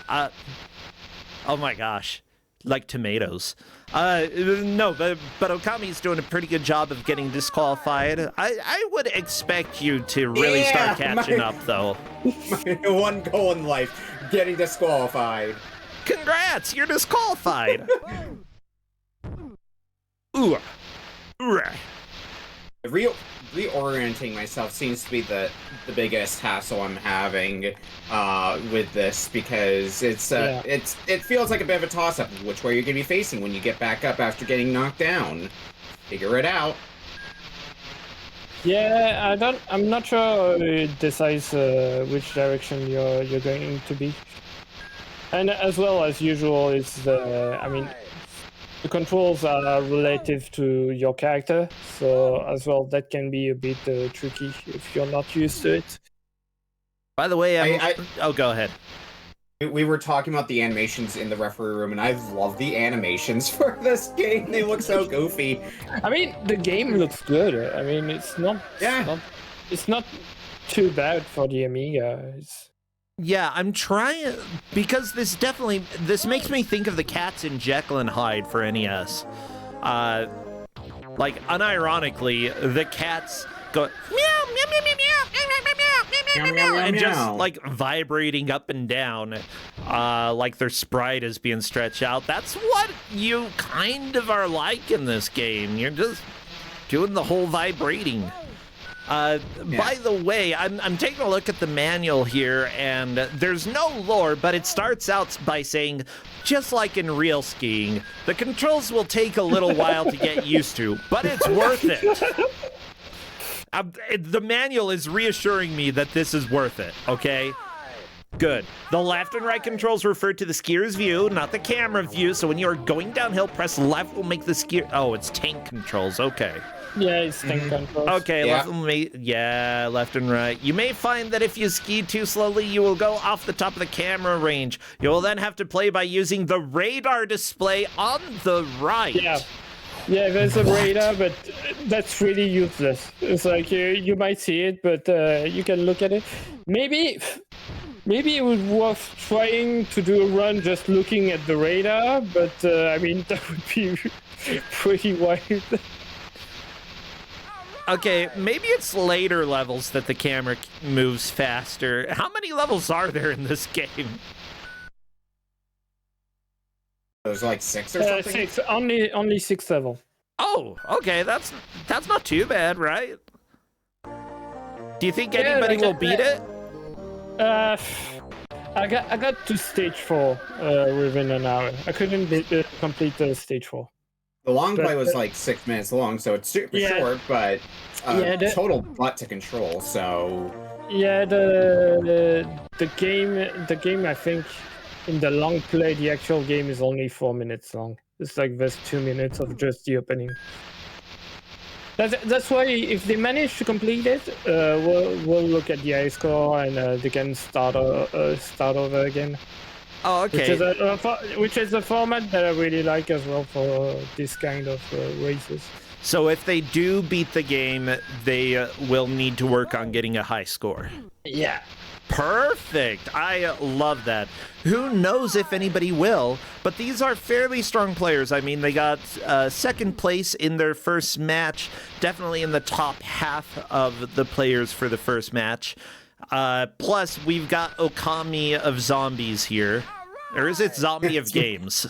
oh my gosh, like tomatoes. No, but Okami's doing a pretty good job of getting disqualified. I would expect you to really start catching up, though. My one goal in life, getting disqualified. Congrats, you're disqualified. Ooh. Reorienting myself seems to be the biggest hassle I'm having with this, because it feels like a bit of a toss-up which way you're gonna be facing when you get back up after getting knocked down. Figure it out. Yeah, I'm not sure it decides which direction you're going to be. And as well as usual, it's the controls are relative to your character, so as well that can be a bit tricky if you're not used to it. By the way, go ahead. We were talking about the animations in the referee room, and I love the animations for this game. They look so goofy. I mean, the game looks good. I mean, it's not too bad for the Amiga. Yeah, I'm trying, because this makes me think of the cats in Jekyll and Hyde for NES. Like, unironically, the cats go meow, meow, meow, meow, meow, meow, meow, meow, and just like vibrating up and down, like their sprite is being stretched out. That's what you kind of are like in this game. You're just doing the whole vibrating. By the way, I'm taking a look at the manual here, and there's no lore, but it starts out by saying, just like in real skiing, the controls will take a little while to get used to, but it's worth it. The manual is reassuring me that this is worth it, okay? Good. The left and right controls refer to the skier's view, not the camera view, so when you are going downhill, press left will make the skier... Oh, it's tank controls, okay. Yeah, it's tank controls. Okay, left and right. You may find that if you ski too slowly, you will go off the top of the camera range. You will then have to play by using the radar display on the right. Yeah, there's a radar, but that's really useless. It's like you might see it, but you can look at it. Maybe maybe it would worth trying to do a run just looking at the radar, but I mean that would be pretty wild. Okay, maybe it's later levels that the camera moves faster. How many levels are there in this game? There's like 6 or something? 6, only 6 level. Oh, okay, that's not too bad, right? Do you think anybody will beat it? I got to stage 4 within an hour. I couldn't complete the stage 4. The long play was like 6 minutes long, so it's super short, but total butt to control. So yeah, the game I think in the long play, the actual game is only 4 minutes long. It's like there's 2 minutes of just the opening. That's why if they manage to complete it, we'll look at the high score and they can start over again. Oh, okay. Which is a format that I really like as well for this kind of races. So if they do beat the game, they will need to work on getting a high score. Yeah. Perfect. I love that. Who knows if anybody will, but these are fairly strong players. I mean, they got second place in their first match, definitely in the top half of the players for the first match. Plus, we've got Okami of Zombies here. Or is it Zombie of Games?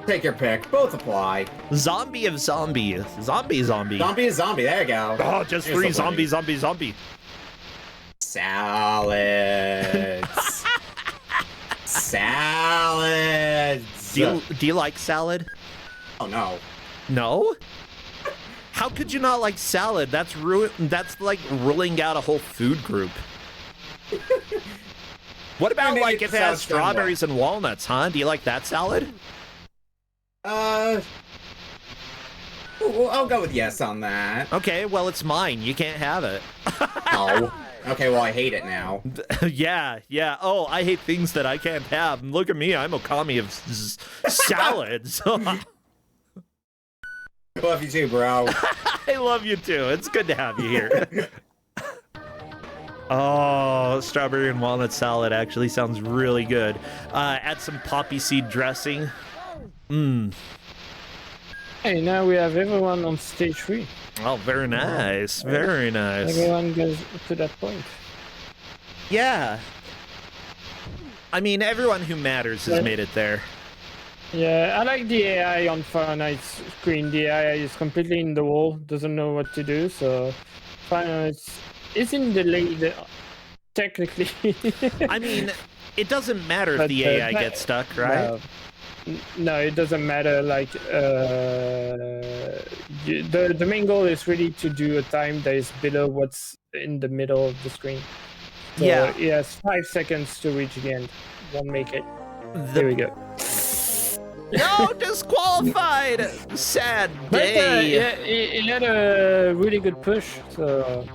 Take your pick. Both apply. Zombie of Zombie. Zombie. Zombie is zombie. There you go. Oh, just free zombie. Salads. Salads. Do you like salad? Oh, no. No? How could you not like salad? That's like ruling out a whole food group. What about like if it has strawberries and walnuts, huh? Do you like that salad? Well, I'll go with yes on that. Okay, well, it's mine. You can't have it. Oh. Okay, well, I hate it now. Yeah. Oh, I hate things that I can't have. Look at me. I'm Okami of salads. Love you too, bro. I love you too. It's good to have you here. Oh, strawberry and walnut salad actually sounds really good. Add some poppy seed dressing. Hey, now we have everyone on stage 3. Oh, very nice. Very nice. Everyone goes to that point. Yeah. I mean, everyone who matters has made it there. Yeah, I like the AI on Fahrenheit's screen. The AI is completely in the wall, doesn't know what to do, so Fahrenheit is in the lead, technically. I mean, it doesn't matter if the AI gets stuck, right? No, it doesn't matter. Like, the main goal is really to do a time that is below what's in the middle of the screen. So yeah. He has 5 seconds to reach the end. Won't make it. There we go. No, disqualified! Sad day. But, he had a really good push, so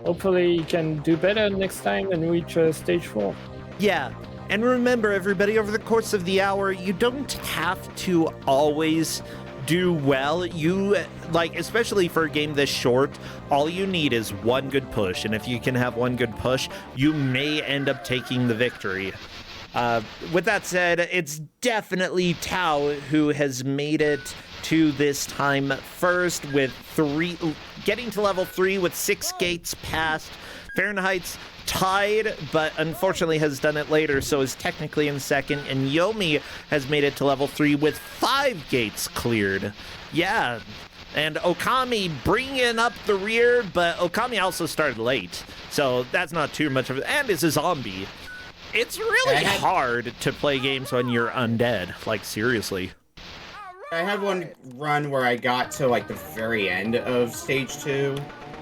hopefully he can do better next time and reach stage 4. Yeah. And remember, everybody, over the course of the hour, you don't have to always do well. You, like, especially for a game this short, all you need is one good push. And if you can have one good push, you may end up taking the victory. With that said, it's definitely Tao who has made it to this time first with getting to level 3 with 6 gates passed. Fahrenheit's tied, but unfortunately has done it later, so is technically in second. And Yomi has made it to level 3 with 5 gates cleared. Yeah, and Okami bringing up the rear, but Okami also started late, so that's not too much of it. And is a zombie. It's really hard to play games when you're undead, like seriously. I had one run where I got to like the very end of stage 2.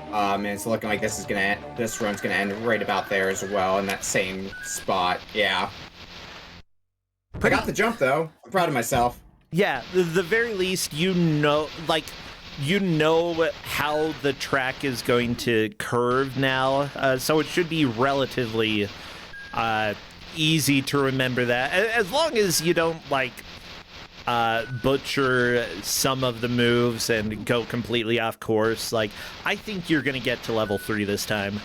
And it's looking like this run's gonna end right about there as well, in that same spot. Yeah. I got the jump though. I'm proud of myself. Yeah, the very least, you know how the track is going to curve now, so it should be relatively easy to remember that, as long as you don't like butcher some of the moves and go completely off course. Like, I think you're gonna get to level 3 this time.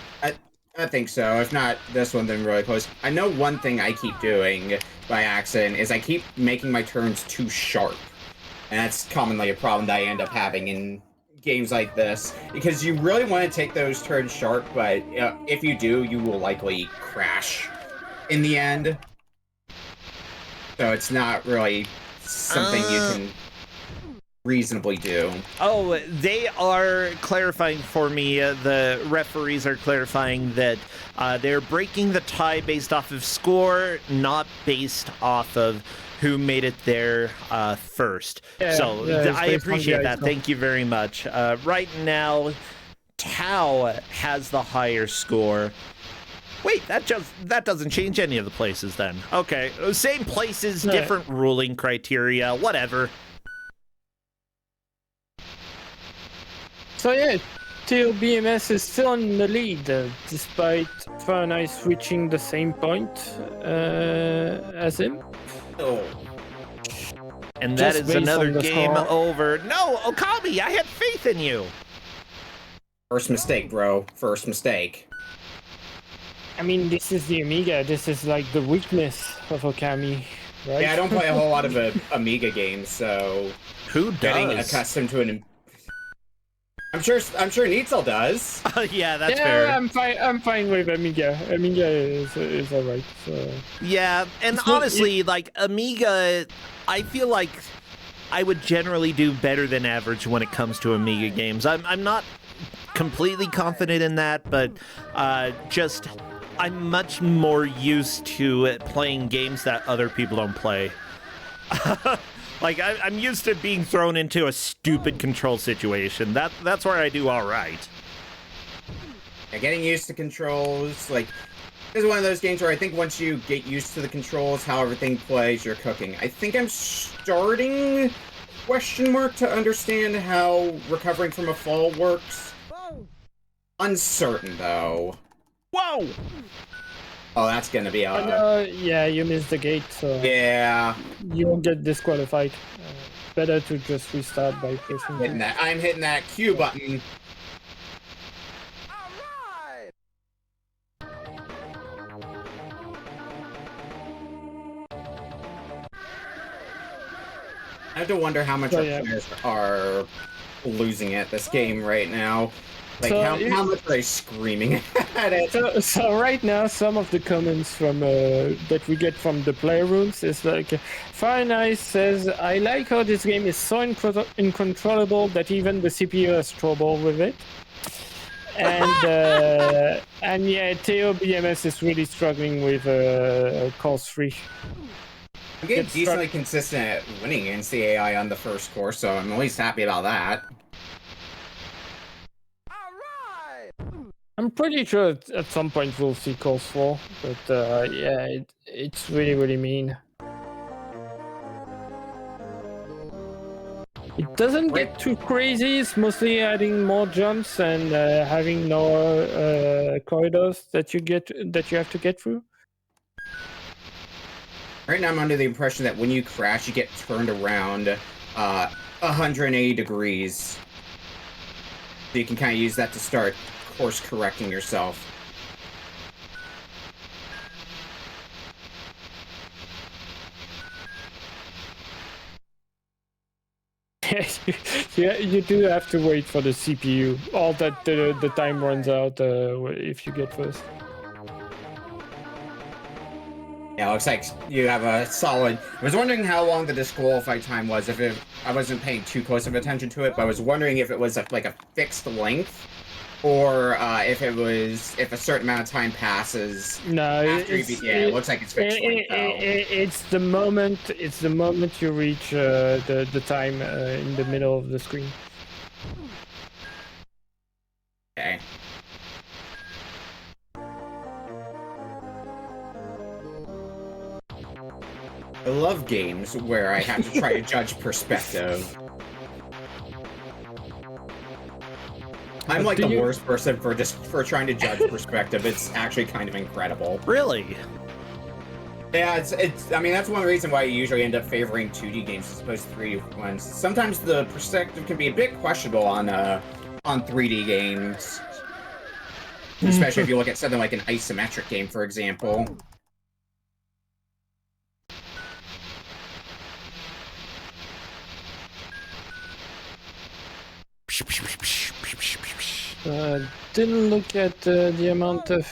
I think so. If not this one, then really close. I know one thing I keep doing by accident is I keep making my turns too sharp. And that's commonly a problem that I end up having in games like this. Because you really want to take those turns sharp, but if you do, you will likely crash in the end. So it's not really something you can reasonably do. Oh, they are clarifying for me, the referees are clarifying that they're breaking the tie based off of score, not based off of who made it there first. Yeah, so I appreciate that. Thank you very much. Right now, Tao has the higher score. Wait, that doesn't change any of the places then. Okay, same places, different ruling criteria, whatever. So yeah, Teo BMS is still in the lead, despite Fahrenheit reaching the same point as him. Oh. And that is another game over. No, Okami, I had faith in you. First mistake, bro. First mistake. I mean, this is the Amiga. This is like the weakness of Okami, right? Yeah, I don't play a whole lot of Amiga games, so who does? Getting accustomed to an. I'm sure Neitzel does. Yeah, that's fair. I'm fine with Amiga. Amiga is alright. So. Yeah, and honestly, like Amiga, I feel like I would generally do better than average when it comes to Amiga games. I'm not completely confident in that, but just I'm much more used to playing games that other people don't play. Like, I'm used to being thrown into a stupid control situation. That's where I do all right. Yeah, getting used to controls, like, this is one of those games where I think once you get used to the controls, how everything plays, you're cooking. I think I'm starting, to understand how recovering from a fall works. Uncertain, though. Whoa! Oh, that's gonna be a... yeah, you missed the gate, so... Yeah. You won't get disqualified. Better to just restart by pressing... I'm hitting that Q button. I have to wonder how much our players are losing at this game right now. Like, so how much are they screaming at it? So right now, some of the comments from that we get from the playrooms is like, Fahrenheit says, I like how this game is so uncontrollable that even the CPU has trouble with it. And yeah, Teo BMS is really struggling with course 3. I'm getting decently consistent at winning against the AI on the first course, so I'm at least happy about that. I'm pretty sure at some point we'll see course 4, but yeah, it's really, really mean. It doesn't get too crazy, it's mostly adding more jumps and having no corridors that you have to get through. Right now I'm under the impression that when you crash, you get turned around 180 degrees. So you can kind of use that to start course correcting yourself. Yeah, you do have to wait for the CPU. All that the time runs out if you get first. Yeah, looks like you have a solid... I was wondering how long the disqualified time was. I wasn't paying too close of attention to it, but I was wondering if it was like a fixed length, or if a certain amount of time passes. No, it looks like it's fixed length. It's the moment you reach the time in the middle of the screen. Okay. I love games where I have to try to judge perspective. I'm like the worst person for trying to judge perspective. It's actually kind of incredible. Really? Yeah, I mean, that's one reason why you usually end up favoring 2D games as opposed to 3D ones. Sometimes the perspective can be a bit questionable on 3D games. Especially if you look at something like an isometric game, for example. Didn't look at the amount of.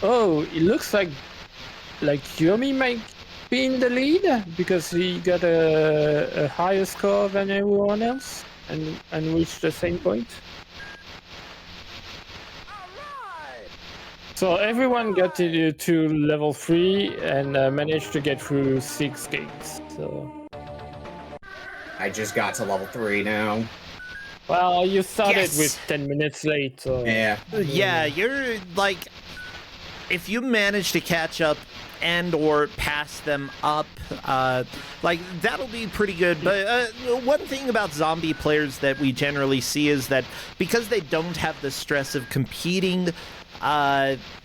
Oh, it looks like Yomi might be in the lead because he got a higher score than everyone else and reached the same point. So everyone got to level 3 and managed to get through 6 gates. So I just got to level 3 now. Well, you started with 10 minutes late. So yeah. Yeah, you're like, if you manage to catch up and or pass them up, like that'll be pretty good. But one thing about zombie players that we generally see is that because they don't have the stress of competing,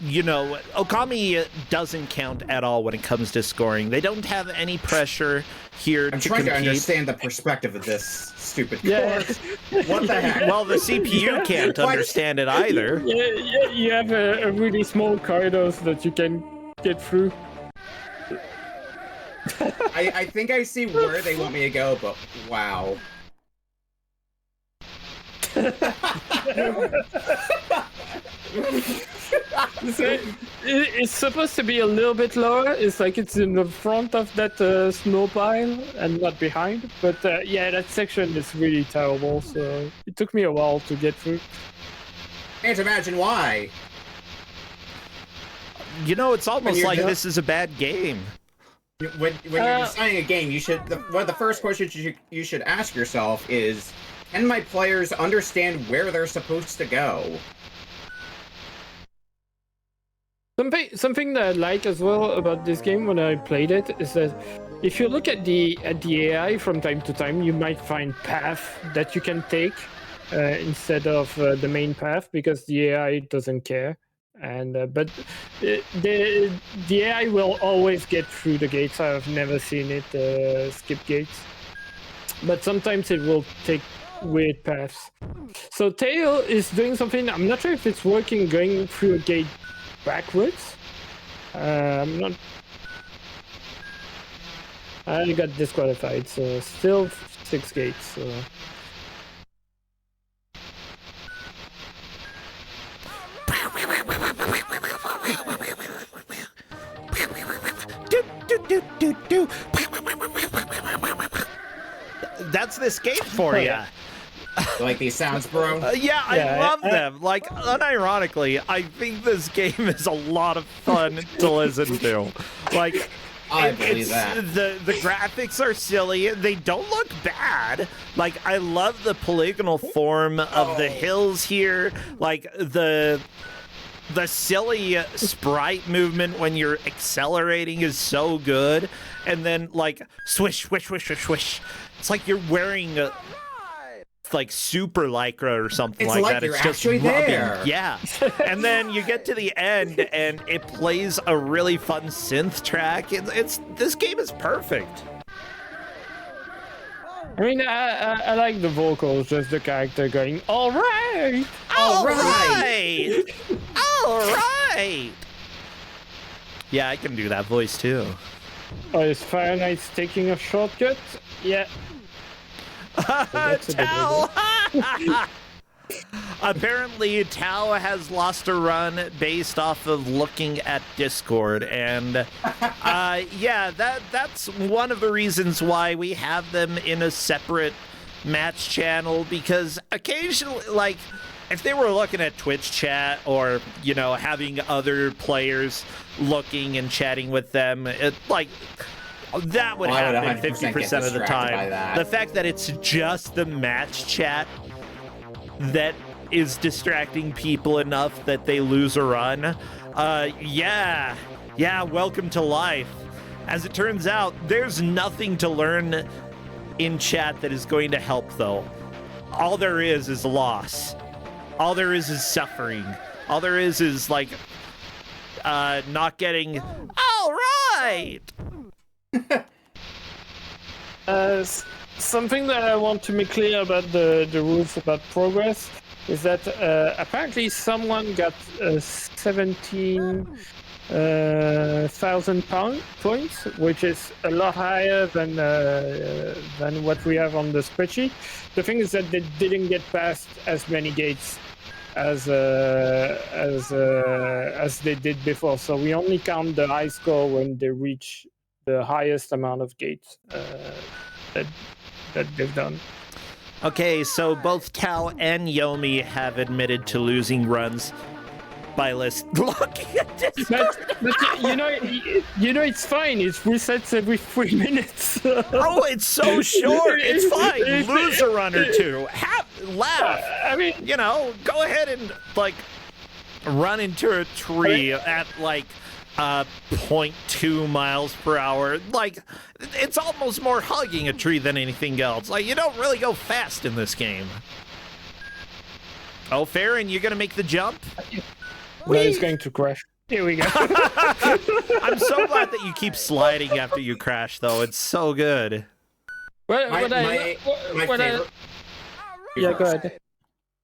you know, Okami doesn't count at all when it comes to scoring. They don't have any pressure here I'm to trying compete. to understand the perspective of this stupid course. What the heck? Well, the CPU can't understand it either. Yeah, you have a really small corridors that you can get through. I think I see where they want me to go, but wow. It's supposed to be a little bit lower. It's like it's in the front of that snow pile and not behind. But yeah, that section is really terrible. So it took me a while to get through. Can't imagine why. You know, it's almost like this is a bad game. When you're designing a game, you should one of the first questions you should ask yourself is, can my players understand where they're supposed to go? Something that I like as well about this game when I played it is that if you look at the AI from time to time, you might find paths that you can take instead of the main path because the AI doesn't care. And but the AI will always get through the gates. I've never seen it skip gates, but sometimes it will take weird paths. So Tail is doing something. I'm not sure if it's working going through a gate backwards. I'm not. I got disqualified, so still 6 gates. So. That's this game for you. You like these sounds, bro? Yeah, I love them. Like, unironically, I think this game is a lot of fun to listen to. Like, I believe that. The graphics are silly. They don't look bad. Like, I love the polygonal form of the hills here. Like, the silly sprite movement when you're accelerating is so good. And then, like, swish, swish, swish, swish, swish. It's like you're wearing like super lycra or something it's like like that. You're it's just actually rubbing. there. Yeah. And then you get to the end and it plays a really fun synth track. This game is perfect. I mean, I like the vocals, just the character going, all right! All right! All right! Yeah, I can do that voice too. Oh, is Fahrenheit's taking a shortcut? Yeah. Tao! Apparently, Tao has lost a run based off of looking at Discord, and yeah, that's one of the reasons why we have them in a separate match channel, because occasionally, like, if they were looking at Twitch chat or, you know, having other players looking and chatting with them, that would happen 50% of the time. The fact that it's just the match chat that is distracting people enough that they lose a run. Yeah, welcome to life. As it turns out, there's nothing to learn in chat that is going to help, though. All there is loss. All there is suffering. All there is like, not getting, all right! Something that I want to make clear about the rules about progress is that apparently someone got 17,000 points, which is a lot higher than what we have on the spreadsheet. The thing is that they didn't get past as many gates as they did before. So we only count the high score when they reach the highest amount of gates that they've done. Okay, so both Tao and Yomi have admitted to losing runs by looking at this. But you know, it's fine. It resets every 3 minutes. Oh, it's so short. It's fine. Lose a run or two. Laugh. I mean, you know, go ahead and like run into a tree at like 0.2 miles per hour. Like, it's almost more hugging a tree than anything else. Like, you don't really go fast in this game. Oh, Farron, you're gonna make the jump? No, he's going to crash. Here we go. I'm so glad that you keep sliding after you crash, though. It's so good. My favorite. Yeah, go ahead.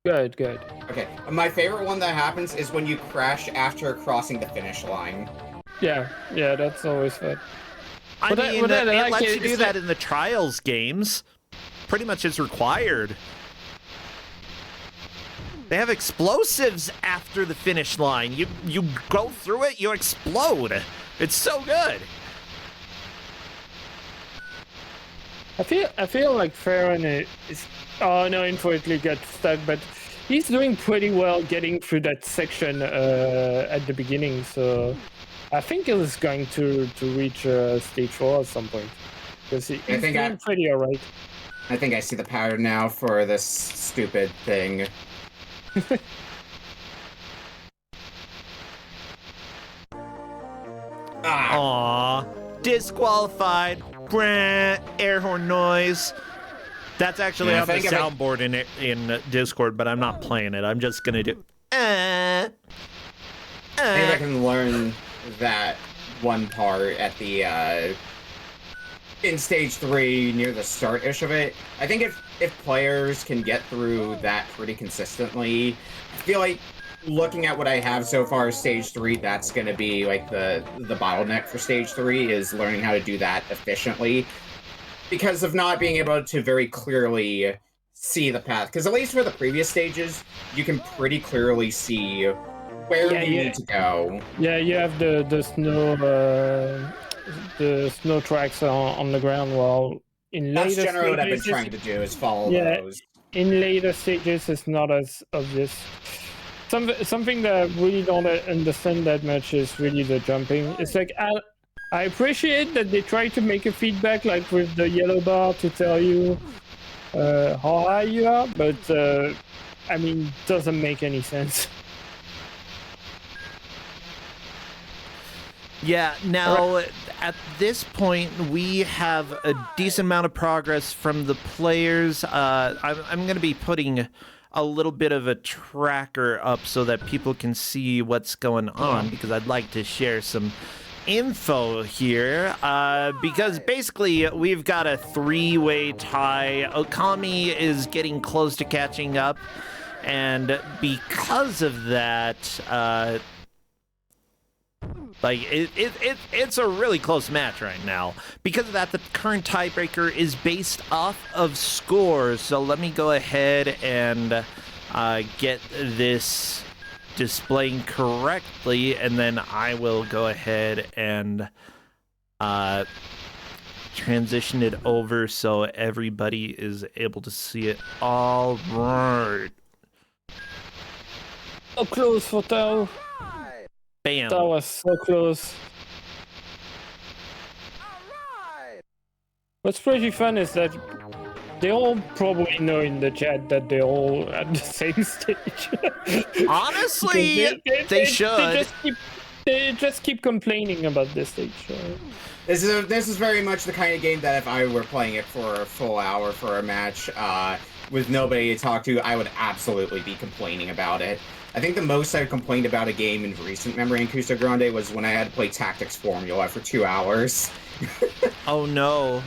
Good. Okay, my favorite one that happens is when you crash after crossing the finish line. Yeah, that's always fun. I mean, it lets you do that in the Trials games. Pretty much is required. They have explosives after the finish line. You go through it, you explode. It's so good. I feel like Farron is. Oh no, unfortunately got stuck, but he's doing pretty well getting through that section at the beginning. So I think he's going to reach stage 4 at some point because he's doing pretty alright. I think I see the pattern now for this stupid thing. Aww. Disqualified. Brah. Air horn noise. That's actually on the soundboard in Discord, but I'm not playing it. I'm just gonna do. Maybe I can learn that one part at the in stage 3 near the start-ish of it. I think if players can get through that pretty consistently, I feel like looking at what I have so far stage 3, that's gonna be like the bottleneck for stage 3 is learning how to do that efficiently. Because of not being able to very clearly see the path. Because at least for the previous stages, you can pretty clearly see where you need to go. Yeah, you have the snow tracks on the ground. While in later that's generally what I've been stages, trying to do is follow those. In later stages, it's not as obvious. Something that I really don't understand that much is really the jumping. It's like I appreciate that they try to make a feedback, like with the yellow bar to tell you how high you are, but I mean, doesn't make any sense. Yeah, now at this point we have a decent amount of progress from the players. I'm going to be putting a little bit of a tracker up so that people can see what's going on, because I'd like to share some info here, because basically we've got a 3-way tie. Okami is getting close to catching up, and because of that, like it's a really close match right now. Because of that, the current tiebreaker is based off of scores. So let me go ahead and get this displaying correctly, and then I will go ahead and transition it over so everybody is able to see it. All right. So close for Tao. Bam. That was so close. What's pretty fun is that they all probably know in the chat that they're all at the same stage. Honestly, they should. They just keep complaining about this stage. This is very much the kind of game that if I were playing it for a full hour for a match with nobody to talk to, I would absolutely be complaining about it. I think the most I've complained about a game in recent memory in Kusogrand8 was when I had to play Tactics Formula for 2 hours. Oh no.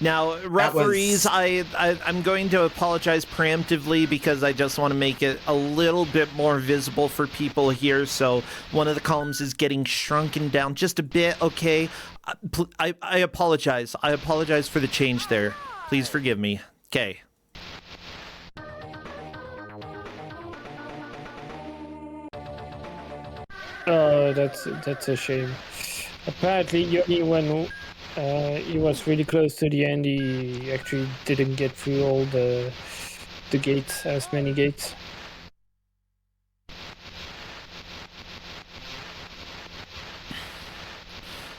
Now, referees, I'm going to apologize preemptively because I just want to make it a little bit more visible for people here. So one of the columns is getting shrunken down just a bit. Okay, I apologize. I apologize for the change there. Please forgive me. Okay. Oh, that's a shame. Apparently, Yoni, when he was really close to the end, he actually didn't get through all the gates, as many gates.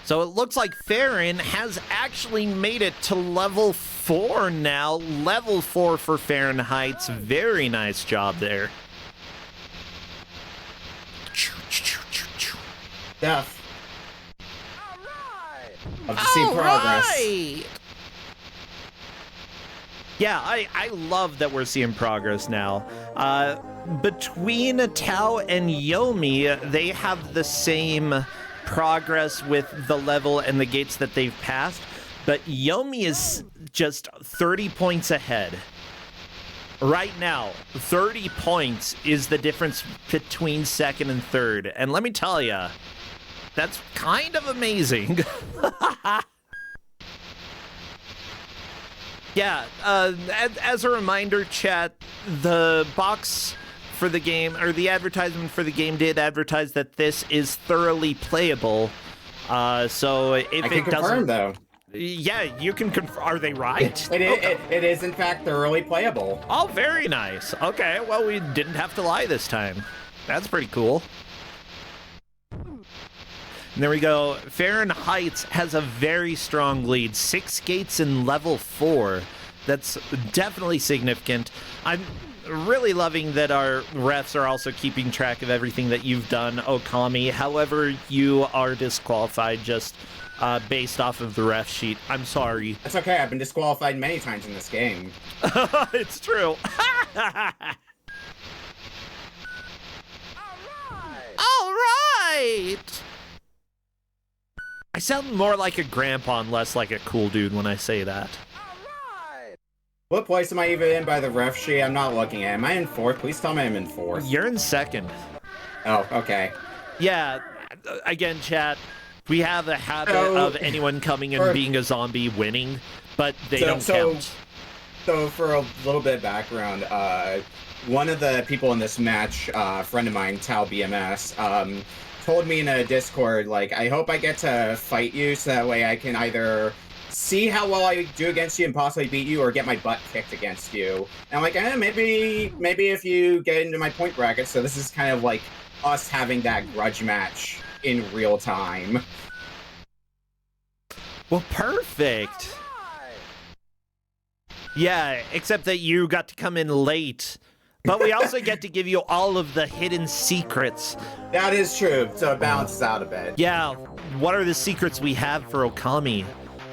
So it looks like Farron has actually made it to level 4 now. Level 4 for Fahrenheit's. Very nice job there. Death. Of to see progress. Right. Yeah, I love that we're seeing progress now. Between Tao and Yomi, they have the same progress with the level and the gates that they've passed, but Yomi is just 30 points ahead. Right now, 30 points is the difference between second and third, and let me tell you, that's kind of amazing. Yeah, as a reminder, chat, the box for the game, or the advertisement for the game did advertise that this is thoroughly playable. So if I can it confirm, doesn't... though. Yeah, you can confirm. Are they right? It is, in fact, thoroughly playable. Oh, very nice. Okay, well, we didn't have to lie this time. That's pretty cool. And there we go. Fahrenheit has a very strong lead. 6 gates in level 4. That's definitely significant. I'm really loving that our refs are also keeping track of everything that you've done, Okami. However, you are disqualified just based off of the ref sheet. I'm sorry. That's okay. I've been disqualified many times in this game. It's true. All right. I sound more like a grandpa and less like a cool dude when I say that. What place am I even in by the ref sheet? I'm not looking at. Am I in 4th? Please tell me I'm in 4th. You're in 2nd. Oh, okay. Yeah, again, chat, we have a habit of anyone coming and being a zombie winning, but they don't count. So for a little bit of background, one of the people in this match, a friend of mine, Tao BMS, told me in a Discord, like, I hope I get to fight you so that way I can either see how well I do against you and possibly beat you, or get my butt kicked against you. And I'm like, maybe if you get into my point bracket. So this is kind of like us having that grudge match in real time. Well, perfect. Yeah, except that you got to come in late. But we also get to give you all of the hidden secrets. That is true, so it balances out a bit. Yeah, what are the secrets we have for Okami?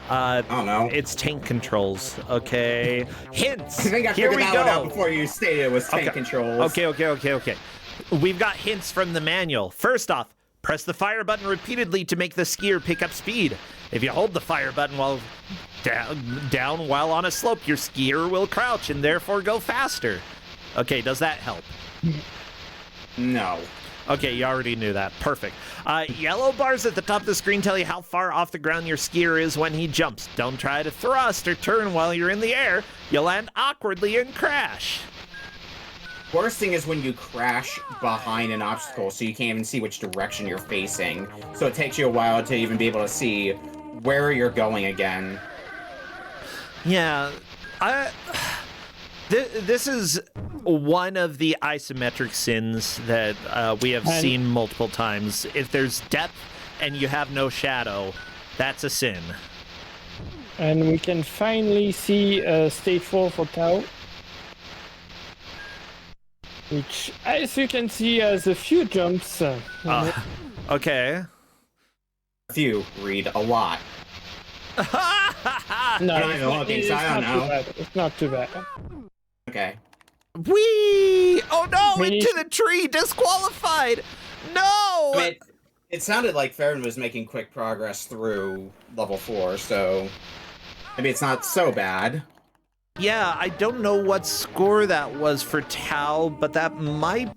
I don't know. It's tank controls, okay? Hints! I think I figured that one out before you stated it was tank controls. Okay. We've got hints from the manual. First off, press the fire button repeatedly to make the skier pick up speed. If you hold the fire button while down while on a slope, your skier will crouch and therefore go faster. Okay, does that help? No. Okay, you already knew that. Perfect. Yellow bars at the top of the screen tell you how far off the ground your skier is when he jumps. Don't try to thrust or turn while you're in the air. You'll land awkwardly and crash. Worst thing is when you crash behind an obstacle so you can't even see which direction you're facing. So it takes you a while to even be able to see where you're going again. Yeah, this is one of the isometric sins that we have seen multiple times. If there's depth and you have no shadow, that's a sin. And we can finally see stage 4 for Tao, which, as you can see, has a few jumps. Okay. A few, read a lot. No, it's not too bad. Okay. Whee! Oh no, into the tree, disqualified! No! I mean, it sounded like Farron was making quick progress through level 4, so... Maybe it's not so bad. Yeah, I don't know what score that was for Tal, but that might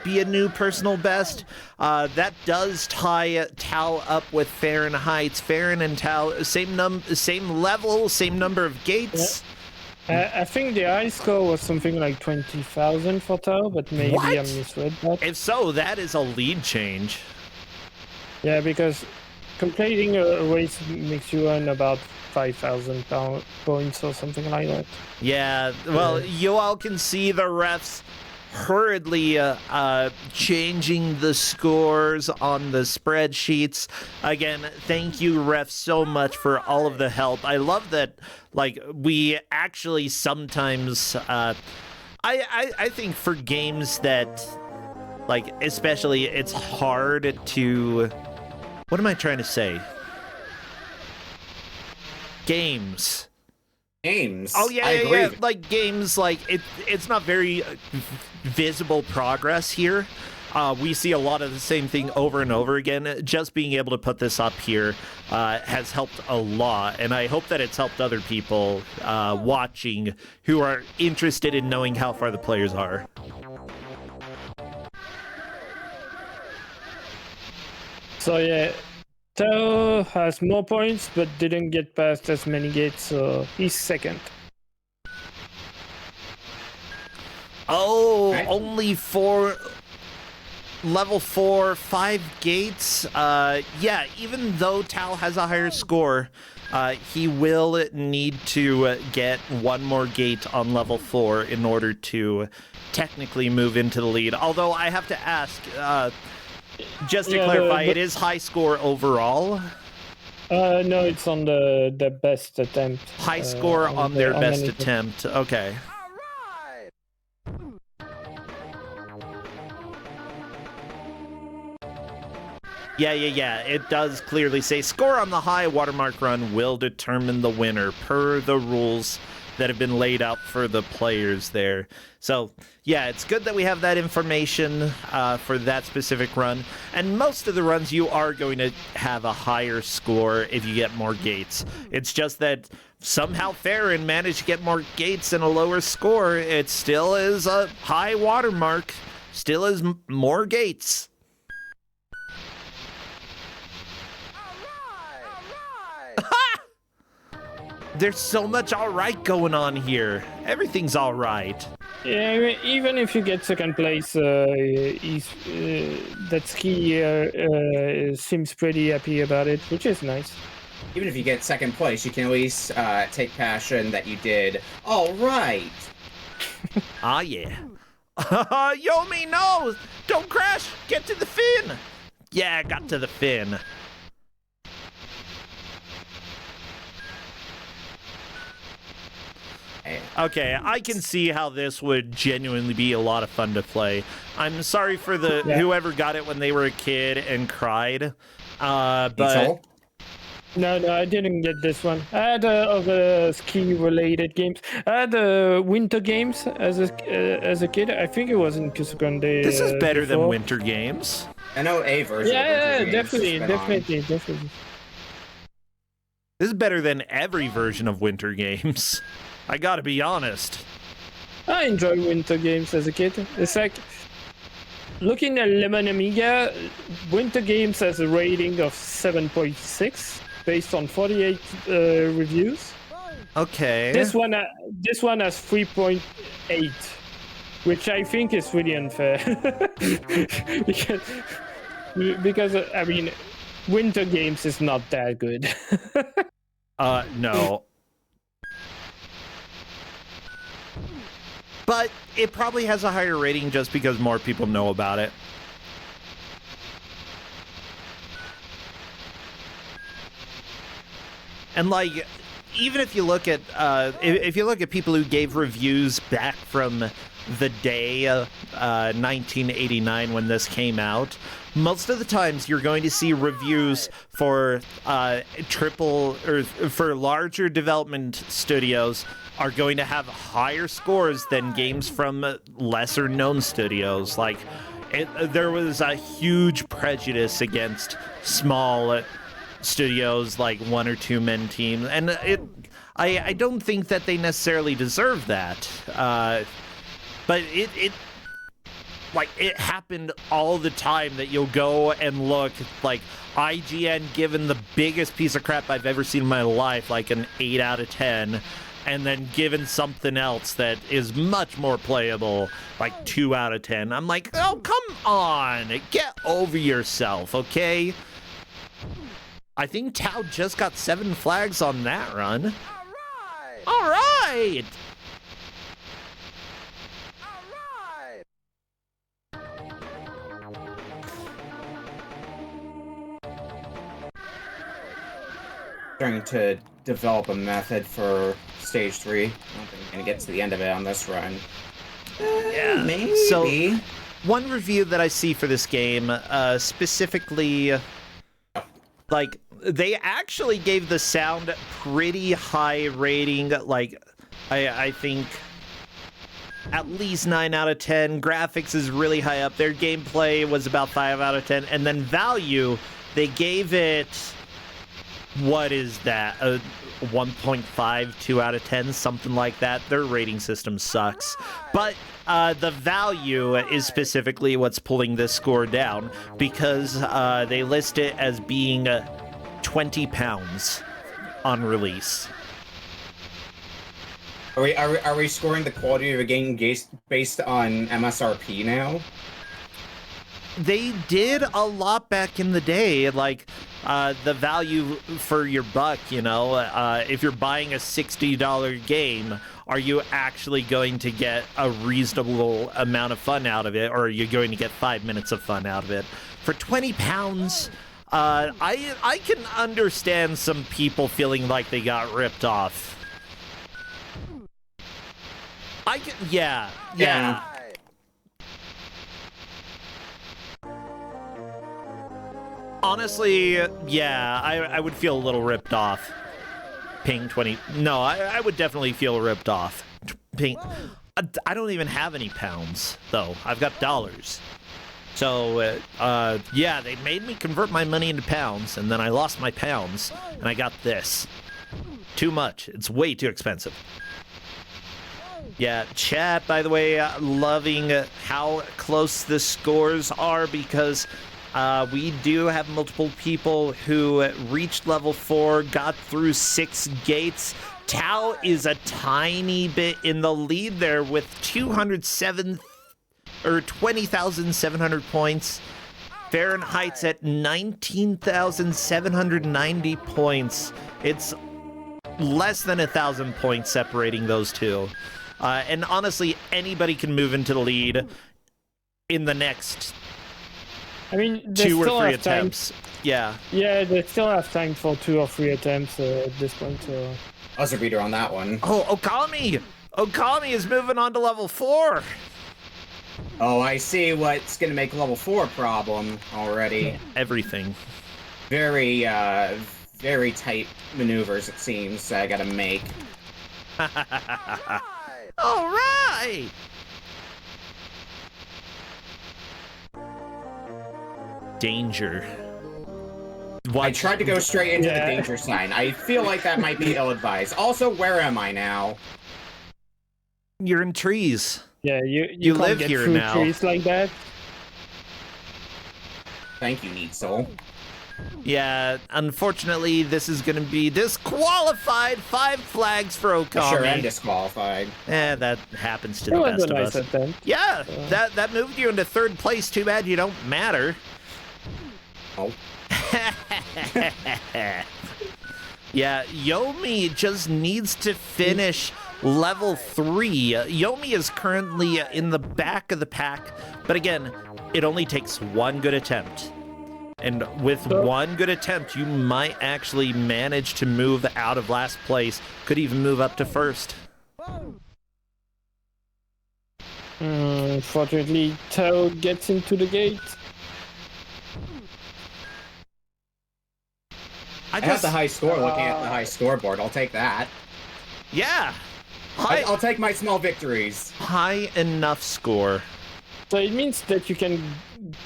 be a new personal best. That does tie Tal up with Fahrenheit's. Farron and Tal, same level, same number of gates. Yeah. I think the high score was something like 20,000 for Tal, but maybe I misread that. If so, that is a lead change. Yeah, because completing a race makes you earn about 5,000 points or something like that. Yeah, well, you all can see the refs hurriedly changing the scores on the spreadsheets. Again, thank you, refs, so much for all of the help. I love that, like, we actually sometimes, I think for games that, like, especially it's hard to, what am I trying to say? Games. Oh yeah. Like games, like it's not very visible progress here. We see a lot of the same thing over and over again. Just being able to put this up here has helped a lot, and I hope that it's helped other people watching who are interested in knowing how far the players are. So yeah, Tao has more points, but didn't get past as many gates, so he's second. Oh, okay. Only level 4, 5 gates. Yeah, even though Tal has a higher score, he will need to get one more gate on level 4 in order to technically move into the lead. Although I have to ask, just to clarify, it is high score overall? No, it's on the best attempt. High score on their best attempt. Okay. Yeah. It does clearly say score on the high watermark run will determine the winner per the rules that have been laid out for the players there. So, yeah, it's good that we have that information for that specific run. And most of the runs, you are going to have a higher score if you get more gates. It's just that somehow Farron managed to get more gates and a lower score. It still is a high watermark. Still is more gates. There's so much all right going on here. Everything's all right. Yeah, even if you get second place, that ski seems pretty happy about it, which is nice. Even if you get second place, you can at least take passion that you did all right. Ah, yeah. Yomi, no! Don't crash! Get to the fin! Yeah, got to the fin. Okay, I can see how this would genuinely be a lot of fun to play. I'm sorry for whoever got it when they were a kid and cried, but... No, I didn't get this one. I had other ski-related games. I had Winter Games as a kid. I think it was in Kusogrand8. This is better than Winter Games. I know a version of Winter Games. Definitely. This is better than every version of Winter Games. I gotta be honest. I enjoyed Winter Games as a kid. It's like, looking at Lemon Amiga, Winter Games has a rating of 7.6 based on 48 reviews. Okay. This one has 3.8, which I think is really unfair. because I mean, Winter Games is not that good. No. But it probably has a higher rating just because more people know about it. And like, even if you look at people who gave reviews back from the day 1989 when this came out, most of the times you're going to see reviews for for larger development studios are going to have higher scores than games from lesser known studios. Like, there was a huge prejudice against small studios like 1 or 2 man teams, and I don't think that they necessarily deserve that. But it happened all the time that you'll go and look, like, IGN given the biggest piece of crap I've ever seen in my life, like an 8 out of 10, and then given something else that is much more playable, like 2 out of 10. I'm like, oh, come on, get over yourself, okay? I think Tao just got 7 flags on that run. All right! Trying to develop a method for stage 3. I don't think I'm gonna get to the end of it on this run. Yeah, maybe. So, one review that I see for this game, specifically, like, they actually gave the sound pretty high rating, like, I think at least 9 out of 10. Graphics is really high up there. Gameplay was about 5 out of 10. And then value, they gave it, what is that? A 1.5, 2 out of 10, something like that. Their rating system sucks. But the value is specifically what's pulling this score down, because they list it as being 20 pounds on release. Are we scoring the quality of a game based on MSRP now? They did a lot back in the day, like the value for your buck, you know, if you're buying a $60 game, are you actually going to get a reasonable amount of fun out of it, or are you going to get 5 minutes of fun out of it? For 20 pounds, I can understand some people feeling like they got ripped off. Yeah. Honestly, yeah, I would feel a little ripped off. Ping 20. No, I would definitely feel ripped off. Ping. I don't even have any pounds, though. I've got dollars. So, yeah, they made me convert my money into pounds, and then I lost my pounds, and I got this. Too much. It's way too expensive. Yeah, chat, by the way, loving how close the scores are, because we do have multiple people who reached level 4, got through 6 gates. Tao is a tiny bit in the lead there with 20,700 points. Fahrenheit's at 19,790 points. It's less than 1,000 points separating those two. And honestly, anybody can move into the lead in the next 2 or 3 attempts. Yeah. Yeah, they still have time for 2 or 3 attempts at this point. So. Buzzer beater on that one. Oh, Okami! Okami is moving on to level 4. Oh, I see what's gonna make level 4 a problem already. Everything. Very tight maneuvers, it seems, I gotta make. All right! Danger. What? I tried to go straight into the danger sign. I feel like that might be ill-advised. Also, where am I now? You're in trees. Yeah, you can't live get here through now. trees like that. Thank you, Neat Soul. Yeah, unfortunately, this is going to be disqualified. 5 flags for Okami. Sure, I'm disqualified. That happens to the best of us. Attempt. Yeah, that moved you into 3rd place. Too bad you don't matter. Oh. Yeah, Yomi just needs to finish level 3. Yomi is currently in the back of the pack, but again, it only takes 1 good attempt. And with 1 good attempt, you might actually manage to move out of last place. Could even move up to 1st. Unfortunately, Tao gets into the gate. I have the high score looking at the high scoreboard. I'll take that. Yeah. I'll take my small victories. High enough score. So it means that you can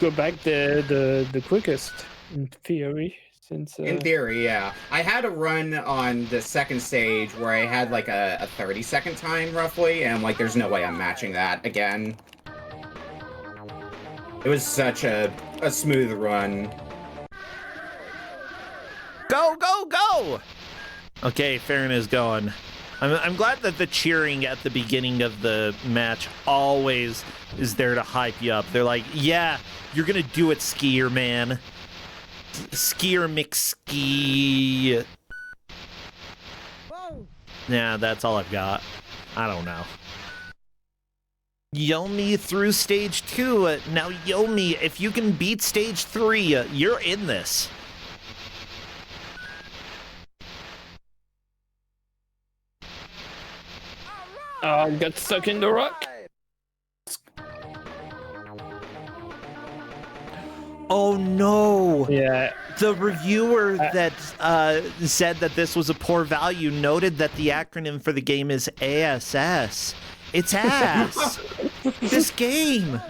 go back the quickest, in theory. Since in theory, yeah. I had a run on the second stage where I had like a 30-second time roughly, and like there's no way I'm matching that again. It was such a smooth run. Go, go, go! Okay, Farron is going. I'm glad that the cheering at the beginning of the match always is there to hype you up. They're like, yeah, you're gonna do it, skier man. Skier McSki. Yeah, that's all I've got. I don't know. Yomi through stage 2. Now, Yomi, if you can beat stage 3, you're in this. Got stuck in the rock. Oh no! Yeah. The reviewer that said that this was a poor value noted that the acronym for the game is ASS. It's ass. This game.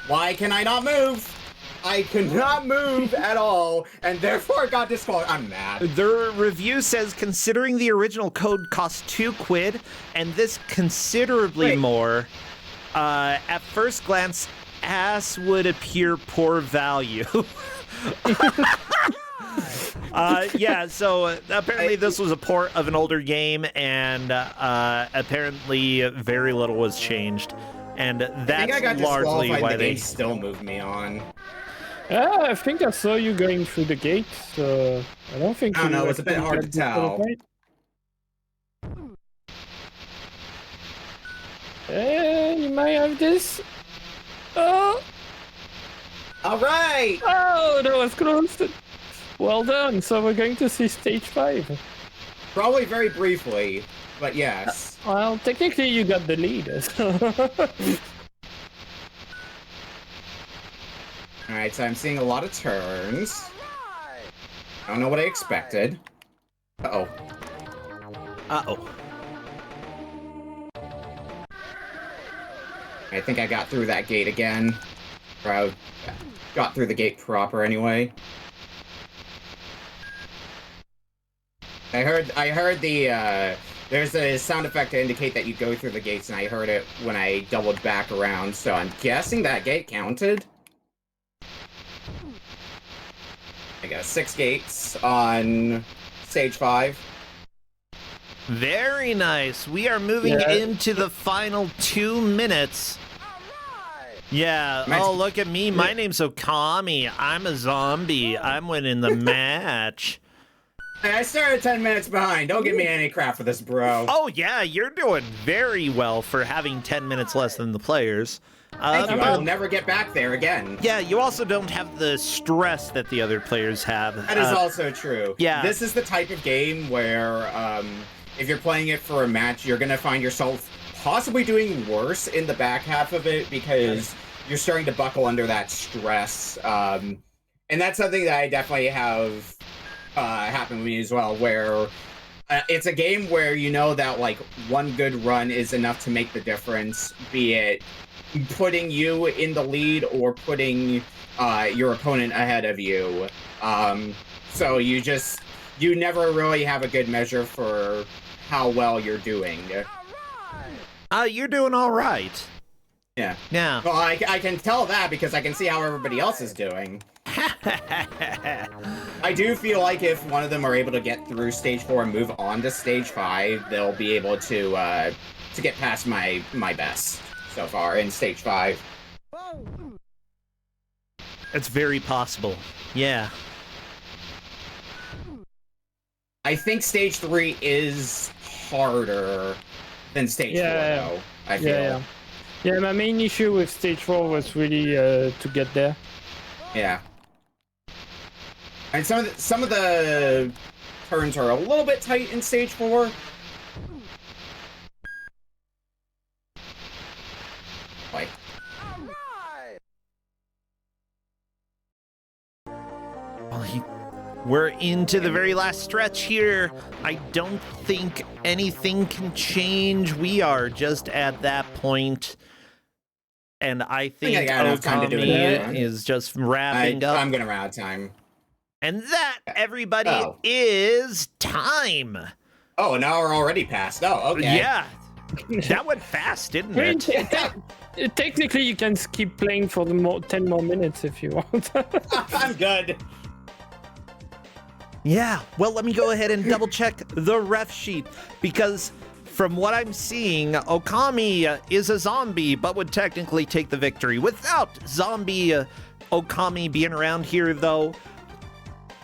Why can I not move? I could not move at all, and therefore got disqualified. I'm mad. The review says, considering the original code cost £2 and this considerably more, at first glance, ass would appear poor value. Yeah, so apparently this was a port of an older game, and apparently very little was changed. And that's I think I got largely disqualified. why The they game still moved me on. I think I saw you going through the gate, so I don't think. I don't know. It's a bit hard to tell. You might have this. Oh! All right! Oh, that was close. Well done. So we're going to see stage 5. Probably very briefly, but yes. Well, technically you got the lead. Alright, so I'm seeing a lot of turns. I don't know what I expected. Uh-oh. Uh-oh. I think I got through that gate again. Or I got through the gate proper anyway. I heard the, there's a sound effect to indicate that you go through the gates, and I heard it when I doubled back around, so I'm guessing that gate counted. I got 6 gates on stage 5. Very nice. We are moving into the final 2 minutes. Yeah. Oh, look at me. My name's Okami. I'm a zombie. I'm winning the match. Hey, I started 10 minutes behind. Don't give me any crap for this, bro. Oh, yeah. You're doing very well for having 10 minutes less than the players. Thank you. I'll never get back there again. Yeah, you also don't have the stress that the other players have. That is also true. Yeah. This is the type of game where if you're playing it for a match, you're going to find yourself possibly doing worse in the back half of it because you're starting to buckle under that stress. And that's something that I definitely have happen to me as well, where it's a game where you know that like one good run is enough to make the difference, be it putting you in the lead or putting your opponent ahead of you. So you never really have a good measure for how well you're doing. You're doing all right. Yeah. Yeah. Well, I can tell that because I can see how everybody else is doing. I do feel like if one of them are able to get through stage 4 and move on to stage 5, they'll be able to get past my best so far in stage 5. It's very possible. Yeah. I think stage 3 is harder than stage 4, though. I feel. Yeah, my main issue with stage 4 was really to get there. Yeah. And some of the turns are a little bit tight in stage 4. Like. We're into the very last stretch here. I don't think anything can change. We are just at that point. and I think I got enough time to do Okami is just wrapping up. I'm gonna run out of time. And that, everybody, is time. Oh, an hour already passed. Oh, okay. Yeah. That went fast, didn't it? Technically, you can keep playing for the 10 more minutes if you want. I'm good. Yeah, well, let me go ahead and double check the ref sheet, because from what I'm seeing, Okami is a zombie, but would technically take the victory. Without zombie Okami being around here, though,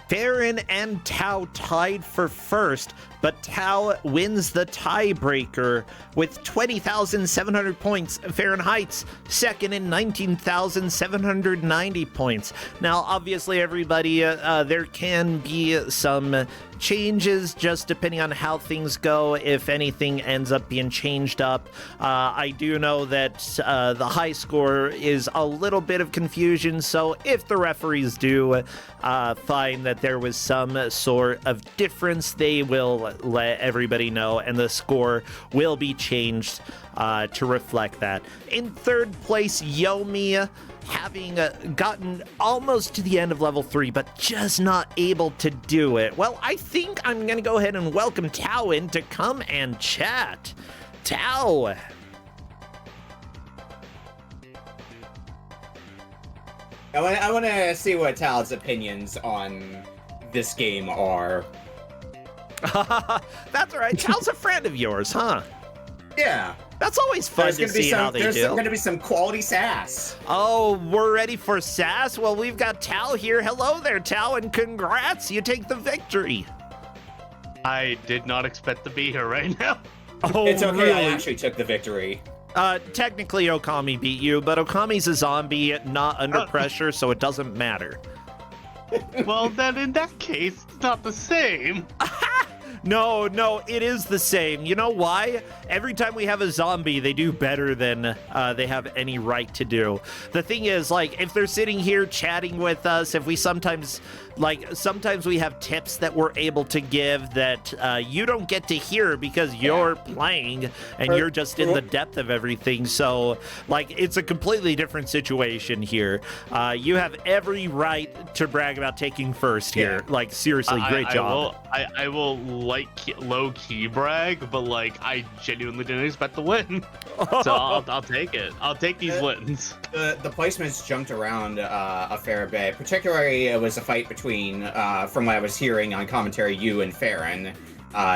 Farron and Tao tied for first, but Tao wins the tiebreaker with 20,700 points. Fahrenheit's second in 19,790 points. Now, obviously, everybody, there can be some changes just depending on how things go, if anything ends up being changed up. I do know that the high score is a little bit of confusion, so if the referees do find that there was some sort of difference, they will let everybody know, and the score will be changed to reflect that. In third place, Yomi, having gotten almost to the end of level 3, but just not able to do it. Well, I think I'm going to go ahead and welcome Tao in to come and chat. Tao. I want to see what Tao's opinions on this game are. That's all right. Tao's a friend of yours, huh? Yeah. That's always fun to see how they do. There's going to be some quality sass. Oh, we're ready for sass? Well, we've got Tao here. Hello there, Tao, and congrats. You take the victory. I did not expect to be here right now. Oh, it's okay. really? I actually took the victory. Technically, Okami beat you, but Okami's a zombie, not under pressure, so it doesn't matter. Well, then in that case, it's not the same. No, it is the same. You know why? Every time we have a zombie, they do better than they have any right to do. The thing is, like, if they're sitting here chatting with us, if we sometimes we have tips that we're able to give that you don't get to hear because you're playing and you're just in the depth of everything. So, like, it's a completely different situation here. You have every right to brag about taking first here. Yeah. Like, seriously, great job. I will low-key brag, but, like, I genuinely didn't expect to win. So I'll take it. I'll take these wins. The placements jumped around a fair bit. Particularly, it was a fight between, from what I was hearing on commentary, you and Farron.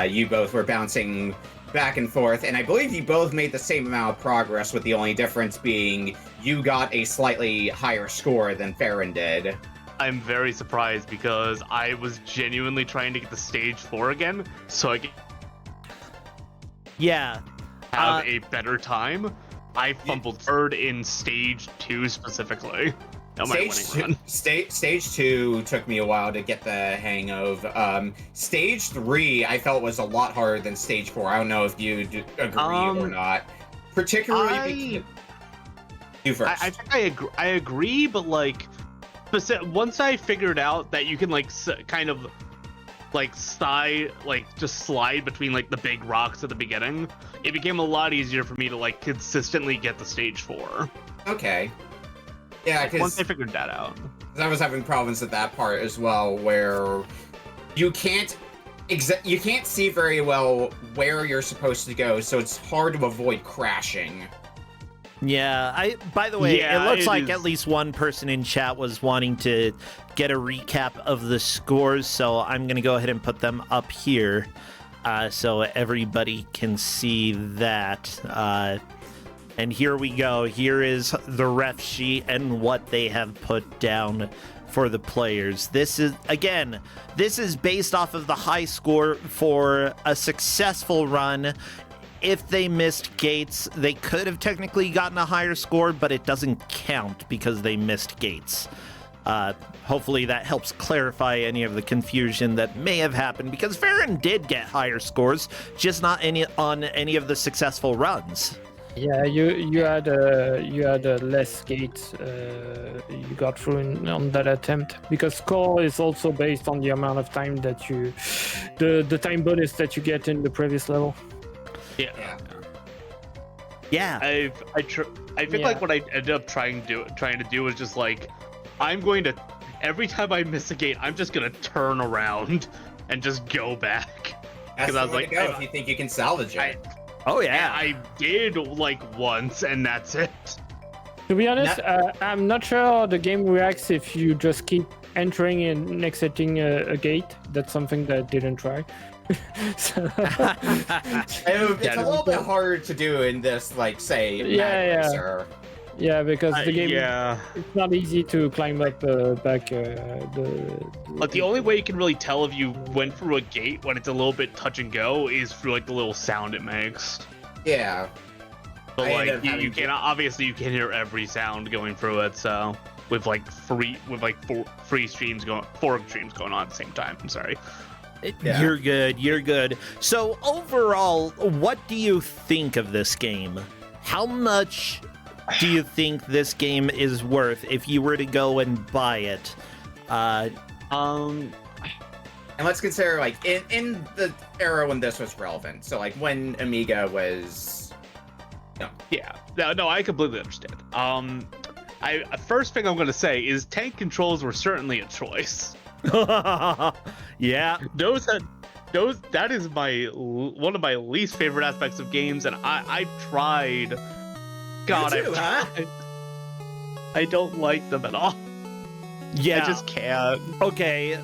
You both were bouncing back and forth, and I believe you both made the same amount of progress, with the only difference being you got a slightly higher score than Farron did. I'm very surprised because I was genuinely trying to get the stage 4 again, so I could have a better time. I fumbled third in stage 2 specifically. Stage 2 took me a while to get the hang of. Stage 3 I felt was a lot harder than stage 4. I don't know if you agree or not. Particularly you first. I think I agree, but like once I figured out that you can like kind of like just slide between like the big rocks at the beginning, it became a lot easier for me to like consistently get the stage 4. Okay. Yeah, because once I figured that out, I was having problems at that part as well, where you can't see very well where you're supposed to go, so it's hard to avoid crashing. Yeah, by the way, it looks like at least one person in chat was wanting to get a recap of the scores, so I'm going to go ahead and put them up here so everybody can see that. And here we go. Here is the ref sheet and what they have put down for the players. This is based off of the high score for a successful run. If they missed gates, they could have technically gotten a higher score, but it doesn't count because they missed gates. Hopefully that helps clarify any of the confusion that may have happened, because Farron did get higher scores, just not on any of the successful runs. Yeah, you had less gates you got through on that attempt, because score is also based on the amount of time that the time bonus that you get in the previous level. Yeah. Yeah. I think like what I ended up trying to do was just like, I'm going to, every time I miss a gate, I'm just gonna turn around and just go back. That's the I was way like, to go if you think you can salvage it. Oh yeah. I did like once, and that's it. To be honest, I'm not sure how the game reacts if you just keep entering and exiting a gate. That's something that I didn't try. So... it's a little bit hard to do in this, like, say, Mad Racer. Yeah, because the game, it's not easy to climb up back But the only way you can really tell if you went through a gate when it's a little bit touch and go is through like the little sound it makes. Yeah. But like you can obviously you can hear every sound going through it, so with like four streams going on at the same time. I'm sorry. You're good. So overall, what do you think of this game? How much do you think this game is worth if you were to go and buy it? And let's consider, like, in the era when this was relevant. So, like, when Amiga was... Yeah. No, I completely understand. First thing I'm going to say is tank controls were certainly a choice. Yeah. That is one of my least favorite aspects of games, and I've tried... God, I don't like them at all. Yeah. I just can't. Okay,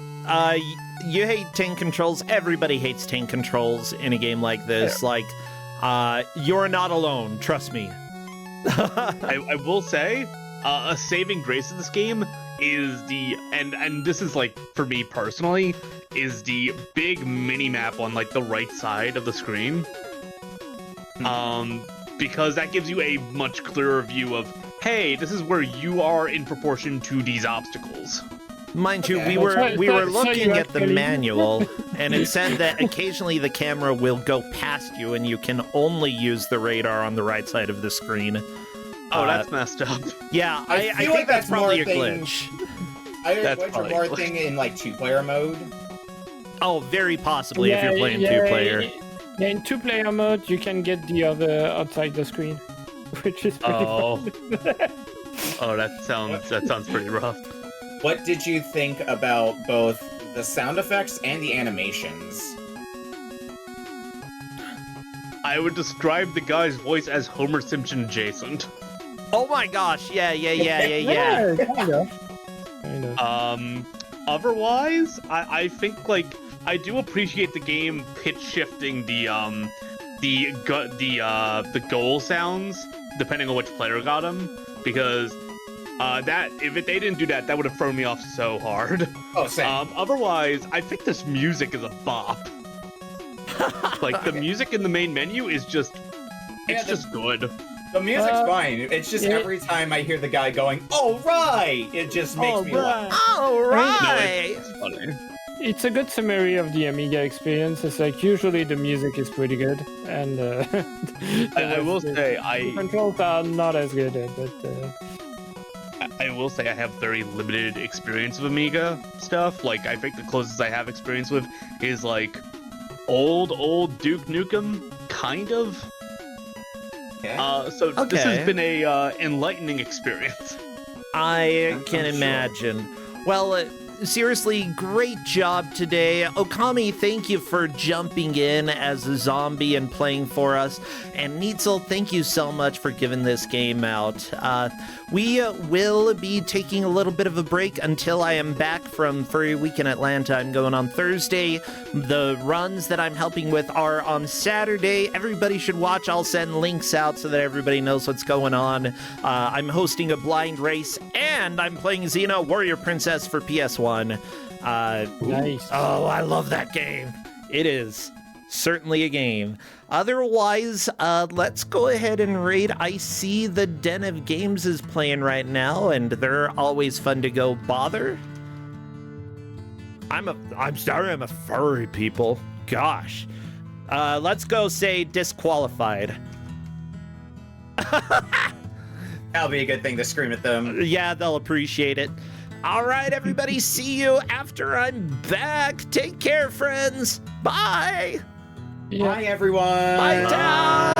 you hate tank controls. Everybody hates tank controls in a game like this. Like, you're not alone. Trust me. I will say, a saving grace of this game is and this is like for me personally, is the big mini map on like the right side of the screen. Because that gives you a much clearer view of, hey, this is where you are in proportion to these obstacles. Mind you, we were looking at the manual, and it said that occasionally the camera will go past you, and you can only use the radar on the right side of the screen. Oh, that's messed up. Yeah, I think that's probably a glitch. I think that's more a thing in like 2-player mode. Oh, very possibly if you're playing 2-player. Yeah, in 2-player mode, you can get the other outside the screen, which is pretty fun. Oh, that sounds pretty rough. What did you think about both the sound effects and the animations? I would describe the guy's voice as Homer Simpson adjacent. Oh my gosh! Yeah. Kind of. Otherwise, I think like. I do appreciate the game pitch shifting the goal sounds depending on which player got them, because if they didn't do that, that would have thrown me off so hard. Oh, same. Otherwise, I think this music is a bop. Like the music in the main menu is just just good. The music's fine. It's just every time I hear the guy going, "All right," it just makes me laugh. All right. No, it's funny. It's a good summary of the Amiga experience. It's like usually the music is pretty good, and I will say the controls are not as good, but I will say I have very limited experience with Amiga stuff. Like I think the closest I have experience with is like old Duke Nukem, kind of. Okay. This has been a enlightening experience. I can imagine. Well. Seriously, great job today. Okami, thank you for jumping in as a zombie and playing for us. And Neitzel, thank you so much for giving this game out. We will be taking a little bit of a break until I am back from Furry Week in Atlanta. I'm going on Thursday. The runs that I'm helping with are on Saturday. Everybody should watch. I'll send links out so that everybody knows what's going on. I'm hosting a blind race, and I'm playing Xena Warrior Princess for PS1. Nice. Oh, I love that game. It is certainly a game. Otherwise, let's go ahead and raid. I see the Den of Games is playing right now, and they're always fun to go bother. I'm sorry, I'm a furry, people. Gosh. Let's go say disqualified. That'll be a good thing to scream at them. Yeah, they'll appreciate it. All right, everybody, see you after I'm back. Take care, friends. Bye. Bye, everyone. Bye, town.